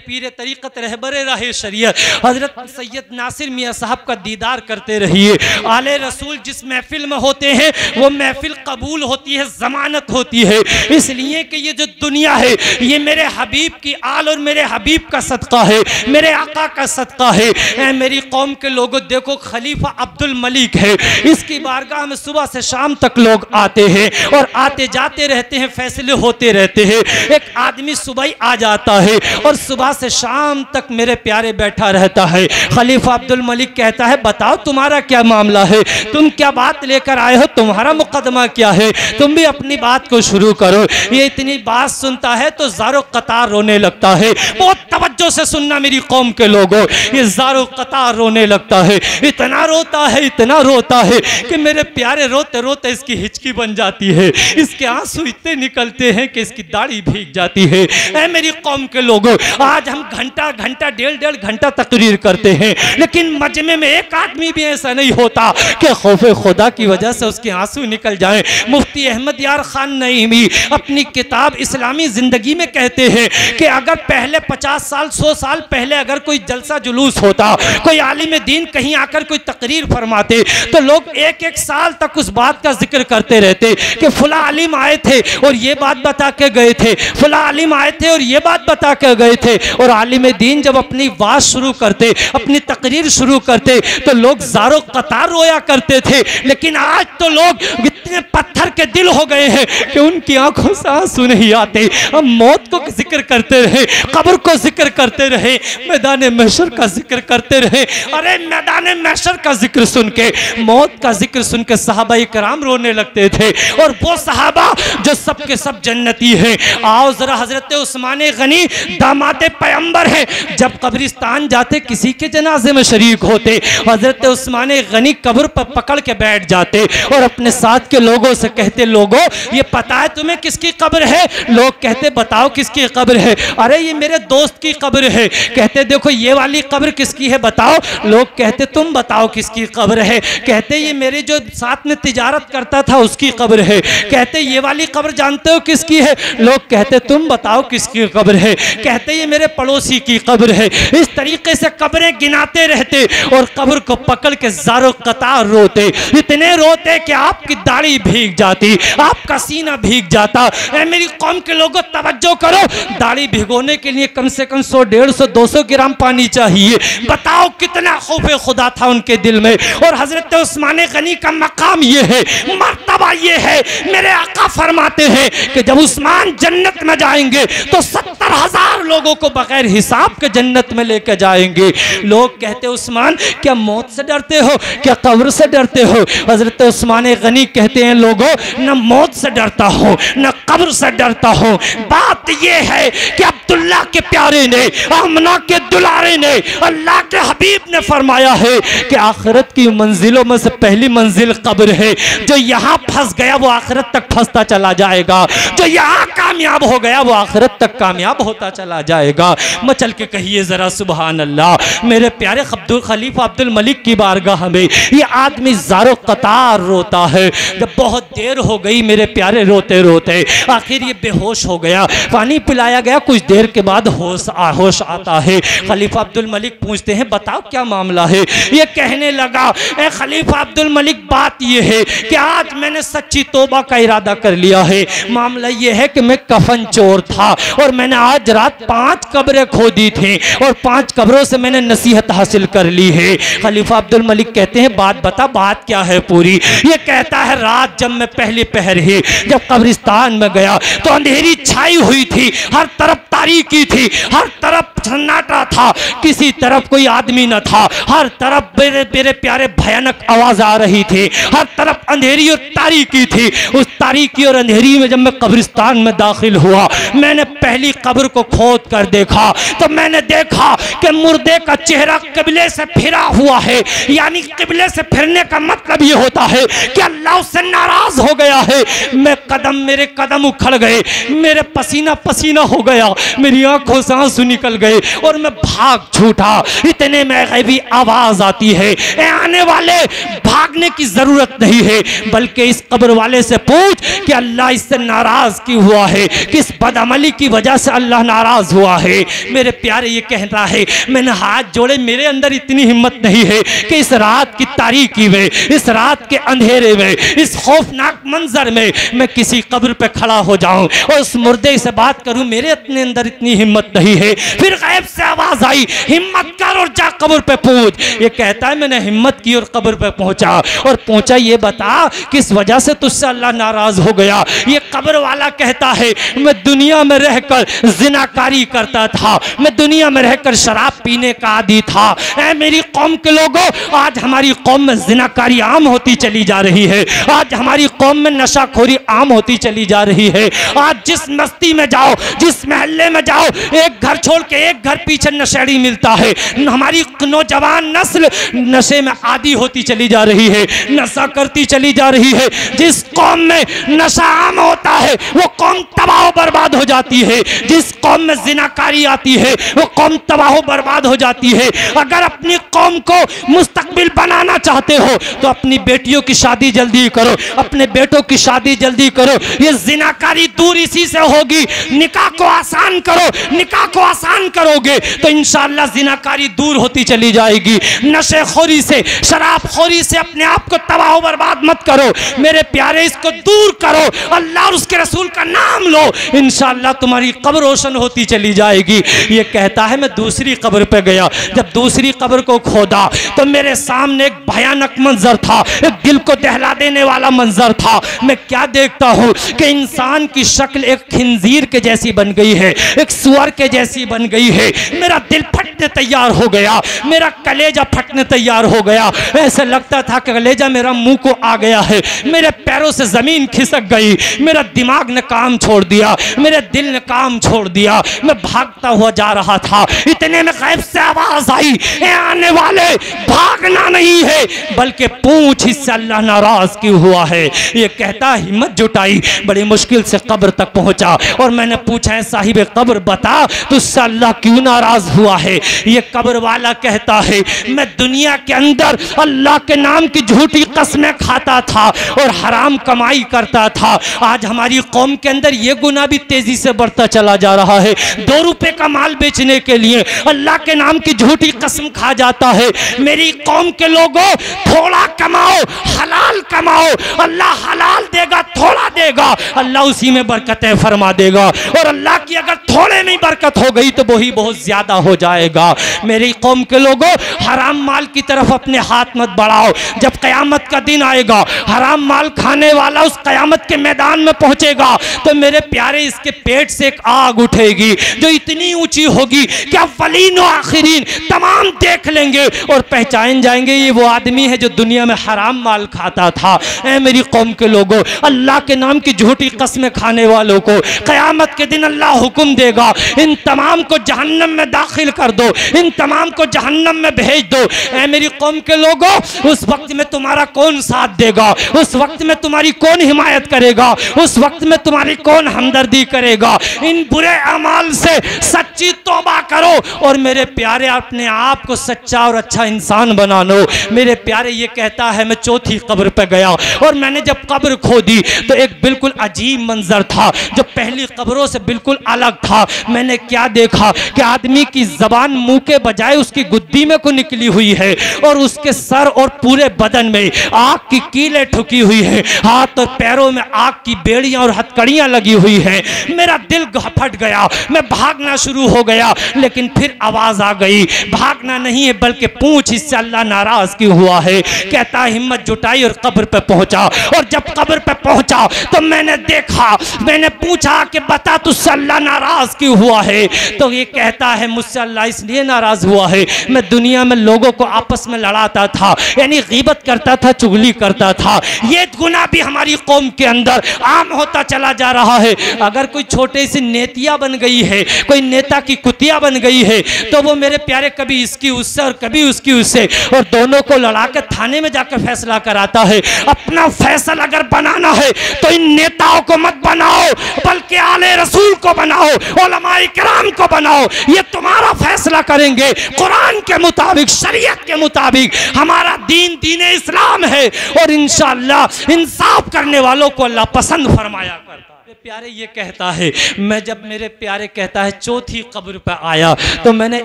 Speaker 1: पीर तरीक़त रहबर राह शरीयत हज़रत सैयद नासिर मियाँ साहब का दीदार करते रहिए। आले रसूल जिस महफिल में होते हैं वो महफिल कबूल होती है, ज़मानत होती है, इसलिए कि ये जो दुनिया है ये मेरे हबीब की आल और मेरे हबीब का सदका है, मेरे आका का सदका है। मेरी कौम के लोगों देखो, खलीफा अब्दुल मलिक है, इसकी बारगाह में सुबह से शाम तक लोग आते हैं और आते जाते रहते हैं, फैसले होते रहते हैं। एक आदमी सुबह ही आ जाता है और सुबह से शाम तक मेरे प्यारे बैठा रहता है। खलीफा अब्दुल मलिक कहता है, बताओ तुम्हारा क्या मामला है, तुम क्या बात लेकर आए हो, तुम्हारा मुकदमा क्या है, तुम भी अपनी बात को शुरू करो। ये इतनी बात सुनता है तो ज़ारो कतार रोने लगता है। बहुत तवज्जो से सुनना मेरी कौम के लोगों, ये ज़ारो कतार रोने लगता है, इतना रोता है, इतना रोता है कि मेरे प्यारे रोते रोते इसकी हिचकी बन जाती है, इसके आंसू इतने निकलते हैं कि इसकी दाढ़ी भीग जाती है। ऐ मेरी कौम के लोगों, आज हम घंटा घंटा 1.5 घंटा तकरीर करते हैं, लेकिन मजमे में एक आदमी भी ऐसा नहीं होता कि खौफे खुदा की वजह से उसके आंसू निकल जाएं। मुफ्ती अहमद यार खान नईमी अपनी किताब इस्लामी जिंदगी में कहते हैं कि अगर पहले 50 साल 100 साल पहले अगर कोई जलसा जुलूस होता, कोई आलिम दीन कहीं आकर कोई तकरीर फरमाते, तो लोग 1-1 साल तक उस बात का जिक्र करते रहते कि फला आलिम आए थे और ये बात बता के गए थे, फला आलिम आए थे और ये बात बता के गए थे। और आलिम दीन जब अपनी बात शुरू करते, अपनी तकरीर शुरू करते, तो लोग ज़ारो कतार रोया करते थे। लेकिन आज तो लोग इतने पत्थर के दिल हो गए हैं कि उनकी आंखों से आंसू नहीं आते। हम मौत को जिक्र करते रहे, कब्र को जिक्र करते रहे, मैदान महशर का जिक्र करते रहे। अरे मैदान महशर का जिक्र सुन के, मौत का जिक्र सुन के सहाबाए कराम रोने लगते थे। और वो सहाबा जो सब के सब जन्नती हैं। आओ जरा, हजरत उस्मान गनी दामाद पैगंबर है, जब कब्रिस्तान जाते किसी के जनाजे में शरीक होते, हजरत उस्मान गनी कब्र पर पकड़ के बैठ जाते और अपने साथ के लोगों से कहते, लोगों ये पता है तुम्हें किसकी कब्र है? लोग कहते, बताओ किसकी कब्र है? अरे ये मेरे दोस्त की कब्र है। कहते, देखो ये वाली कब्र किसकी है बताओ? लोग कहते, तुम बताओ किसकी कब्र है? कहते, ये मेरे जो साथ में तिजारत करता था उसकी कब्र है। कहते, ये वाली कब्र जानते हो किसकी है? लोग कहते, तुम बताओ किसकी कब्र है? कहते, ये मेरे पड़ोसी की कब्र है। इस तरीके से कब्रें गिनाते रहते और कब्र को पकड़ के ज़ारो कतार रोते, इतने रोते कि आपकी दाढ़ी भीग जाती, आपका सीना भीग जाता। मेरी कौम के लोगों तवज्जो करो, दाढ़ी भिगोने के लिए कम से कम 100, 150, 200 ग्राम पानी चाहिए। बताओ कितना खौफे खुदा था उनके दिल में। और हजरत उस्मान गनी का मकाम ये है, मर्तबा ये है, मेरे आका फरमाते हैं कि जब उस्मान जन्नत में जाएंगे तो 70,000 लोगों को बगैर हिसाब के जन्नत में लेकर जाएंगे। लोग कहते, उस्मान क्या मौत से डरते हो, क्या कब्र से डरते हो? हजरत उस्मान गनी कहते हैं, लोगों न मौत से डरता हूँ न कब्र से डरता हूँ। बात यह है कि अब्दुल्ला के प्यारे ने, आमना के दुलारे ने, अल्लाह के हबीब ने फरमाया है कि आखिरत की मंजिलों में से पहली मंजिल कब्र है। जो यहाँ फंस गया वो आखिरत तक फंसता चला जाएगा, जो यहाँ कामयाब हो गया वो आखिरत तक कामयाब होता चला जाएगा। मचल के कहिए जरा सुबहान अल्लाह। मेरे प्यारे खलीफा अब्दुल मलिक की बारगाह में ये आदमी ज़ारो कतार रोता है। जब बहुत देर हो गई मेरे प्यारे रोते रोते, आखिर ये बेहोश हो गया, पानी पिलाया गया, कुछ देर के बाद होश आता है। खलीफा अब्दुल मलिक पूछते हैं, बताओ क्या मामला है? ये कहने लगा,
Speaker 2: गया, ए खलीफा अब्दुल मलिक बात यह है कि आज मैंने सच्ची तौबा का इरादा कर लिया है। मामला यह है कि मैं कफन चोर था और मैंने आज रात 5 कब्रें खोदी थी और 5 कब्रों से मैंने नसीहत हासिल कर ली है। खलीफा अब्दुल मलिक कहते हैं बात बता, बात क्या है पूरी? ये कहता है रात जब मैं पहली पहर ही जब कब्रिस्तान में गया तो अंधेरी छाई हुई थी, हर तरफ तारीकी थी, हर तरफ सन्नाटा था, किसी तरफ कोई आदमी न था, हर तरफ मेरे प्यारे भयानक आवाज आ रही थी, हर तरफ अंधेरी और तारीकी थी। उस तारीकी और अंधेरी में जब मैं कब्रिस्तान में दाखिल हुआ, मैंने पहली कब्र को खोद कर देखा तो मैंने देखा कि मुर्दे का चेहरा किबले से फिरा हुआ है। यानी किबले से फिरने का मतलब ये होता है कि अल्लाह उससे नाराज हो गया है। मेरे कदम उखड़ गए, मेरे पसीना पसीना हो गया, मेरी आंखों से आंसू निकल गए और मैं भाग छूटा। इतने में गैबी आवाज आती है, ए आने वाले भागने की जरूरत नहीं है, बल्कि इस कब्र वाले से पूछ कि अल्लाह इससे नाराज क्यों हुआ है, किस बदअमली की वजह से अल्लाह नाराज हुआ है। मेरे प्यारे ये कहता है, मैंने हाथ जोड़े, मेरे अंदर इतनी हिम्मत नहीं है कि इस रात की तारीकी में, इस रात के अंधेरे में, इस खौफनाक मंजर में मैं किसी कब्र पे खड़ा हो जाऊं और उस मुर्दे से बात करूं। मेरे अपने अंदर इतनी हिम्मत नहीं है। फिर गैब से आवाज आई, हिम्मत कर और जा कब्र पे पहुंच। ये कहता है मैंने हिम्मत की और कब्र पे पहुंचा और पहुंचा, ये बता किस वजह से तुझसे अल्लाह नाराज हो गया। ये कब्र वाला कहता है मैं दुनिया में रहकर जिनाकारी करता था, मैं दुनिया में रहकर शराब पीने का आदी था। ऐ मेरी कौम के लोगों, आज हमारी कौम में जिनाकारी आम होती चली जा रही है, आज हमारी कौम में नशाखोरी आम होती चली जा रही है। आज जिस मस्ती में जाओ, जिस महल्ले में जाओ, एक घर छोड़ के एक घर पीछे नशेड़ी मिलता है। हमारी नौजवान नस्ल नशे में आदी होती चली जा रही है, नशा करती चली जा रही है। जिस कौम में नशा आम होता है वो कौम तबाह बर्बाद हो जाती है। जिस कौम में जिनाकारी आती है वो कौम तबाह बर्बाद हो जाती है। अगर अपनी कौम को मुस्तकबिल बनाना चाहते हो तो अपनी बेटियों की शादी जल्दी करो, अपने बेटों की शादी जल्दी करो। ये जिनाकारी दूर इसी से होगी। निकाह को आसान करो, निकाह को आसान करोगे तो इंशाअल्लाह जिनाकारी दूर होती चली जाएगी। नशेखोरी से, शराबखोरी से अपने आप को तबाह बर्बाद मत करो मेरे प्यारे, इसको दूर करो, अल्लाह और उसके रसूल का नाम लो, इंशाअल्लाह तुम्हारी कब्र रोशन होती चली जाएगी। ये कहता है मैं दूसरी कब्र पे गया, जब दूसरी कब्र को खोदा तो मेरे सामने एक भयानक मंजर था, एक दिल को दहला देने वाला मंजर था। मैं क्या देखता हूँ कि इंसान की शक्ल एक खिंजीर के जैसी बन गई है, एक सुअर के जैसी बन गई है। मेरा दिल फटने तैयार हो गया, मेरा कलेजा फटने तैयार हो गया। ऐसा लगता था कि कलेजा मेरा मुंह को आ गया है, मेरे पैरों से जमीन खिसक गई, मेरा दिमाग ने काम छोड़ दिया, मेरे दिल ने काम छोड़ दिया। मैं भागता हुआ जा रहा था, इतने में गैब से आवाज आई, आने वाले भागना नहीं है बल्कि पूछ इससे अल्लाह नाराज क्यों हुआ है। ये कहता हिम्मत जुटाई, बड़ी मुश्किल से कब्र तक पहुंचा और मैंने पूछा है साहिब कब्र बता तुझसे अल्लाह क्यों नाराज हुआ है। ये कब्र वाला कहता है मैं दुनिया के अंदर अल्लाह के नाम की झूठी कस्में खाता था और हराम कमाई करता था। आज हमारी कौम के अंदर ये गुनाह भी तेजी से बढ़ता चला जा रहा है। 2 रुपए का माल बेचने के लिए अल्लाह के नाम की झूठी कसम खा जाता है। मेरी कौम के लोगों थोड़ा कमाओ, हलाल कमाओ, अल्लाह हलाल देगा, थोड़ा देगा, अल्लाह उसी में बरकतें फरमा देगा। और अल्लाह की अगर थोड़े में बरकत हो गई तो वही बहुत ज्यादा हो जाएगा। मेरी कौम के लोगों हराम माल की तरफ अपने हाथ मत बढ़ाओ। जब कयामत का दिन आएगा हराम माल खाने वाला उस कयामत के मैदान में पहुंचेगा तो मेरे प्यारे इसके पेट से एक आग उठेगी जो इतनी ऊंची होगी कि अव्वलीन और आखिरीन तमाम देख लेंगे और पहचान जाएंगे ये वो आदमी है जो दुनिया में हराम माल खाता था। ऐ मेरी कौम के लोगों, अल्लाह के नाम की झूठी कस्में खाने वालों को कयामत के दिन अल्लाह हुक्म देगा इन तमाम को जहन्नम में दाखिल कर दो, इन तमाम को जहन्नम में भेज दो। ऐ मेरी कौम के लोगों, उस वक्त में तुम्हारा कौन साथ देगा, उस वक्त में तुम्हारी कौन हिमायत करेगा, उस वक्त में तुम्हारी कौन हमदर्दी करेगा। इन बुरे अमाल से सच्ची तौबा करो और मेरे प्यारे अपने आप को सच्चा और अच्छा इंसान बना लो। मेरे प्यारे ये कहता है मैं चौथी कब्र पे गया और मैंने जब कब्र खोदी तो एक बिल्कुल अजीब मंजर था जो पहली कब्रों से बिल्कुल अलग था। मैंने क्या देखा कि आदमी की जबान मुंह के बजाय उसकी गुद्दी में को निकली हुई है और उसके सर और पूरे बदन में आग की कीलें ठुकी हुई है, हाथ और पैरों में आग की बेड़ियां और हथकड़ियां लगी हुई है। मेरा दिल फट गया, मैं भागना शुरू हो गया, लेकिन फिर आवाज आ गई, भागना नहीं है बल्कि पूछ, इससे अल्लाह नाराज क्यों हुआ है। कहता हिम्मत जुटाई और कब्र पे पहुंचा और जब कब्र पे पहुंचा तो मैंने देखा, मैंने पूछा कि बता तुझसे अल्लाह नाराज क्यों हुआ है। तो ये कहता है मुझसे अल्लाह इसलिए नाराज हुआ है, मैं दुनिया में लोगों को आपस में लड़ाता था, यानी गीबत करता था, चुगली करता था। ये गुनाह भी हमारी कौम के अंदर आम होता चला जा रहा है। अगर कोई छोटे सी नेतिया बन गई है, कोई नेता की कुतिया बन गई है, तो वो मेरे प्यारे कभी इसकी उससे और कभी उसकी उससे, और दोनों को लड़ा के थाने में जाकर फैसला कराता है। अपना फैसला अगर बनाना है तो इन नेताओं को मत बनाओ, बल्कि आले रसूल को बनाओ, उलमाए किराम को बनाओ। ये तुम्हारा फैसला करेंगे कुरान के मुताबिक, शरीयत के मुताबिक। हमारा दीन दीन इस्लाम है और इंशाअल्लाह इंसाफ करने वालों को अल्लाह पसंद फरमाया करता है। प्यारे ये कहता है, मैं जब मेरे प्यारे कहता है चौथी कब्र पर आया तो मैंने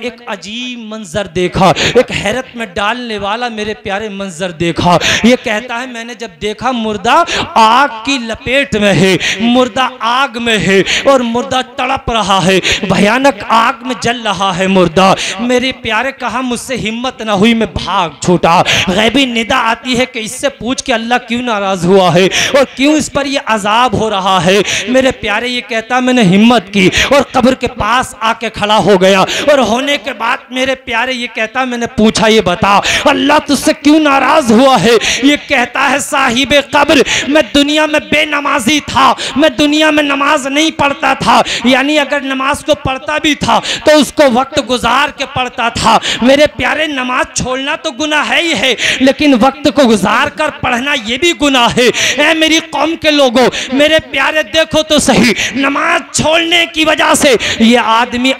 Speaker 2: एक अजीब मंजर देखा, एक हैरत में डालने वाला मेरे प्यारे मंजर देखा। ये कहता है मैंने जब देखा मुर्दा आग की लपेट में है, मुर्दा आग में है और मुर्दा तड़प रहा है, भयानक आग में जल रहा है मुर्दा। मेरे प्यारे कहा मुझसे हिम्मत ना हुई, मैं भाग छूटा। गैबी निदा आती है कि इससे पूछ के अल्लाह क्यों नाराज हुआ है और क्यों इस पर यह अजाब हो रहा है। मेरे प्यारे ये कहता मैंने हिम्मत की और कब्र के पास आके खड़ा हो गया और होने के बाद मेरे प्यारे ये कहता मैंने पूछा ये बता अल्लाह तुझसे क्यों नाराज हुआ है। ये कहता है साहिबे कब्र, मैं दुनिया में बेनमाजी था, मैं दुनिया में नमाज नहीं पढ़ता था, यानी अगर नमाज को पढ़ता भी था तो उसको वक्त गुजार के पढ़ता था। मेरे प्यारे नमाज छोड़ना तो गुनाह है ही है, लेकिन वक्त को गुजार कर पढ़ना ये भी गुनाह है। ऐ मेरी कौम के लोगों, मेरे प्यारे देखो तो सही, नमाज छोड़ने की वजह से ये आदमी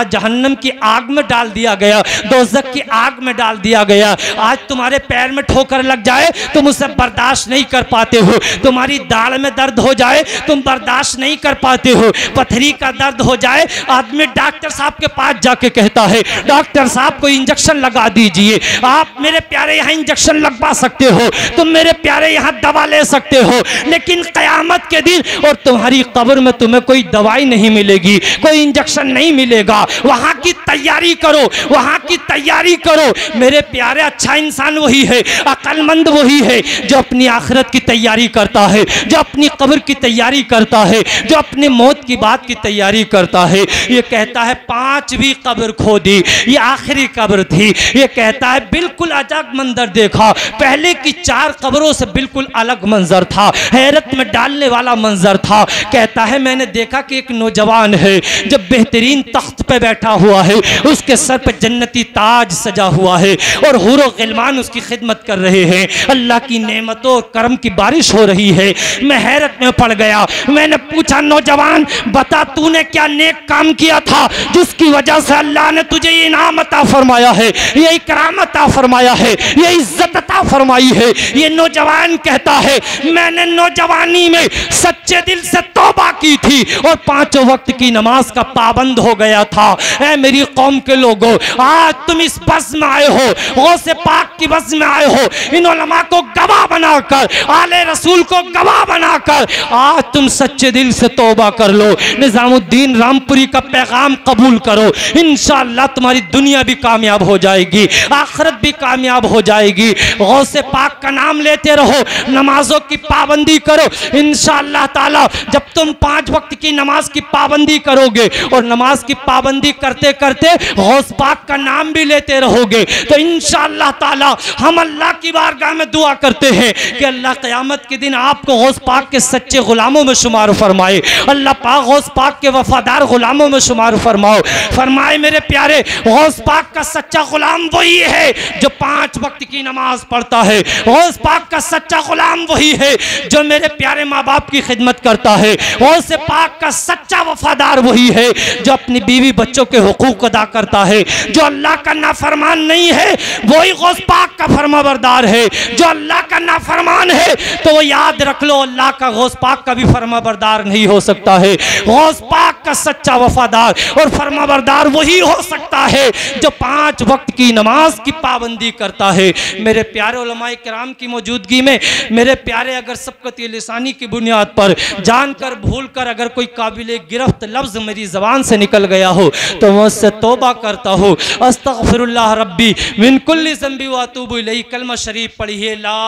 Speaker 2: जहन्नम की आग में डाल दिया गया, दोज़ख की आग में डाल दिया गया। आज तुम्हारे पैर में ठोकर लग जाए तुम उसे बर्दाश्त नहीं कर पाते हो, तुम्हारी दाढ़ में दर्द हो जाए तुम बर्दाश्त नहीं कर पाते हो, पथरी का दर्द हो जाए आदमी डॉक्टर साहब के पास जाके कहता है डॉक्टर साहब को इंजेक्शन लगा दीजिए। आप मेरे प्यारे यहाँ इंजेक्शन लगवा सकते हो, तुम मेरे प्यारे यहाँ दवा ले सकते हो, लेकिन क़यामत के दिन और तुम्हारी कब्र में तुम्हें कोई दवाई नहीं मिलेगी, कोई इंजेक्शन नहीं मिलेगा। वहां की तैयारी करो, वहां की तैयारी करो। मेरे प्यारे अच्छा इंसान वही है, अक्लमंद वही है जो अपनी आखिरत की तैयारी करता है, जो अपनी कब्र की तैयारी करता है, जो अपनी मौत की बात की तैयारी करता है। ये कहता है पांचवी कब्र खोदी, ये आखिरी कब्र थी। ये कहता है बिल्कुल अजब मंजर देखा, पहले की 4 कब्रों से बिल्कुल अलग मंजर था, हैरत में डालने वाला मंजर था। कहता है मैंने देखा कि एक नौजवान है जो बेहतरीन तख्त पे बैठा हुआ है, उसके सर पे जन्नती ताज सजा हुआ है और हुरो गिलमान उसकी खिदमत कर रहे हैं। अल्लाह की नेमतों और करम की बारिश हो रही है। मैं हैरत में पड़ गया। मैंने पूछा नौजवान बता तूने क्या नेक काम किया था जिसकी वजह से अल्लाह ने तुझे ये इनाम अता फरमाया है, ये इकराम अता फरमाया है, ये इज्जत अता फरमाई है। ये नौजवान कहता है मैंने नौजवानी में सच्चे दिल से तौबा की थी और 5 वक्त की नमाज का पाबंद हो गया था। ऐ मेरी कौम के लोगों, आज तुम इस बस में आए हो, गौसे पाक की बस में आए हो, इन उलमा को गवाह बनाकर, आले रसूल को गवाह बनाकर आज तुम सच्चे दिल से तौबा कर लो, निजामुद्दीन रामपुरी का पैगाम कबूल करो। इंशाअल्लाह तुम्हारी दुनिया भी कामयाब हो जाएगी, आखिरत भी कामयाब हो जाएगी। गौसे पाक का नाम लेते रहो, नमाजों की पाबंदी करो, इंशाअल्लाह ताला जब तुम 5 वक्त की नमाज की पाबंदी करोगे और नमाज की पाबंदी करते करते गौस पाक का नाम भी लेते रहोगे तो इंशाअल्लाह ताला हम अल्लाह की बारगाह में दुआ करते हैं कि अल्लाह क़यामत के दिन आपको गौस पाक के सच्चे गुलामों में शुमार फरमाए। अल्लाह पाक गौस पाक के वफादार गुलामों में शुमार फरमाओ। फरमाए मेरे प्यारे गौस पाक का सच्चा गुलाम वही है जो 5 वक्त की नमाज पढ़ता है। गौस पाक का सच्चा गुलाम वही है जो मेरे प्यारे माँ बाप की खिदमत करता है। गौस पाक का सच्चा वफादार वही है जो अपनी बीवी बच्चों के हुकूक अदा करता है। जो अल्लाह का नाफरमान नहीं है वही गौस पाक का फरमाबरदार है। जो अल्लाह का नाफरमान है तो वो याद रख लो अल्लाह का गौस पाक का भी फरमाबरदार नहीं हो सकता है। गौस पाक का सच्चा वफादार और फरमाबरदार वही हो सकता है जो 5 वक्त की नमाज की पाबंदी करता है। मेरे प्यारे उलमाए किराम की मौजूदगी में मेरे प्यारे अगर सबकत लिसानी की बुनियाद पर जानकर भूल कर अगर कोई काबिल गिरफ्त लफ्ज़ मेरी ज़बान से निकल गया हो तो मैं उससे तौबा करता हूँ। अस्तग़फिरुल्लाह रब्बी मिन कुल्ली ज़ंबी व अतूबु इलैहि। कलमा शरीफ पढ़िए ला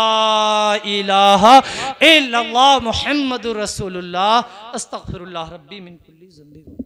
Speaker 2: इलाहा इल्लल्लाह मुहम्मदुर रसूलुल्लाह। अस्तग़फिरुल्लाह रब्बी मिन कुल्ली ज़ंबी।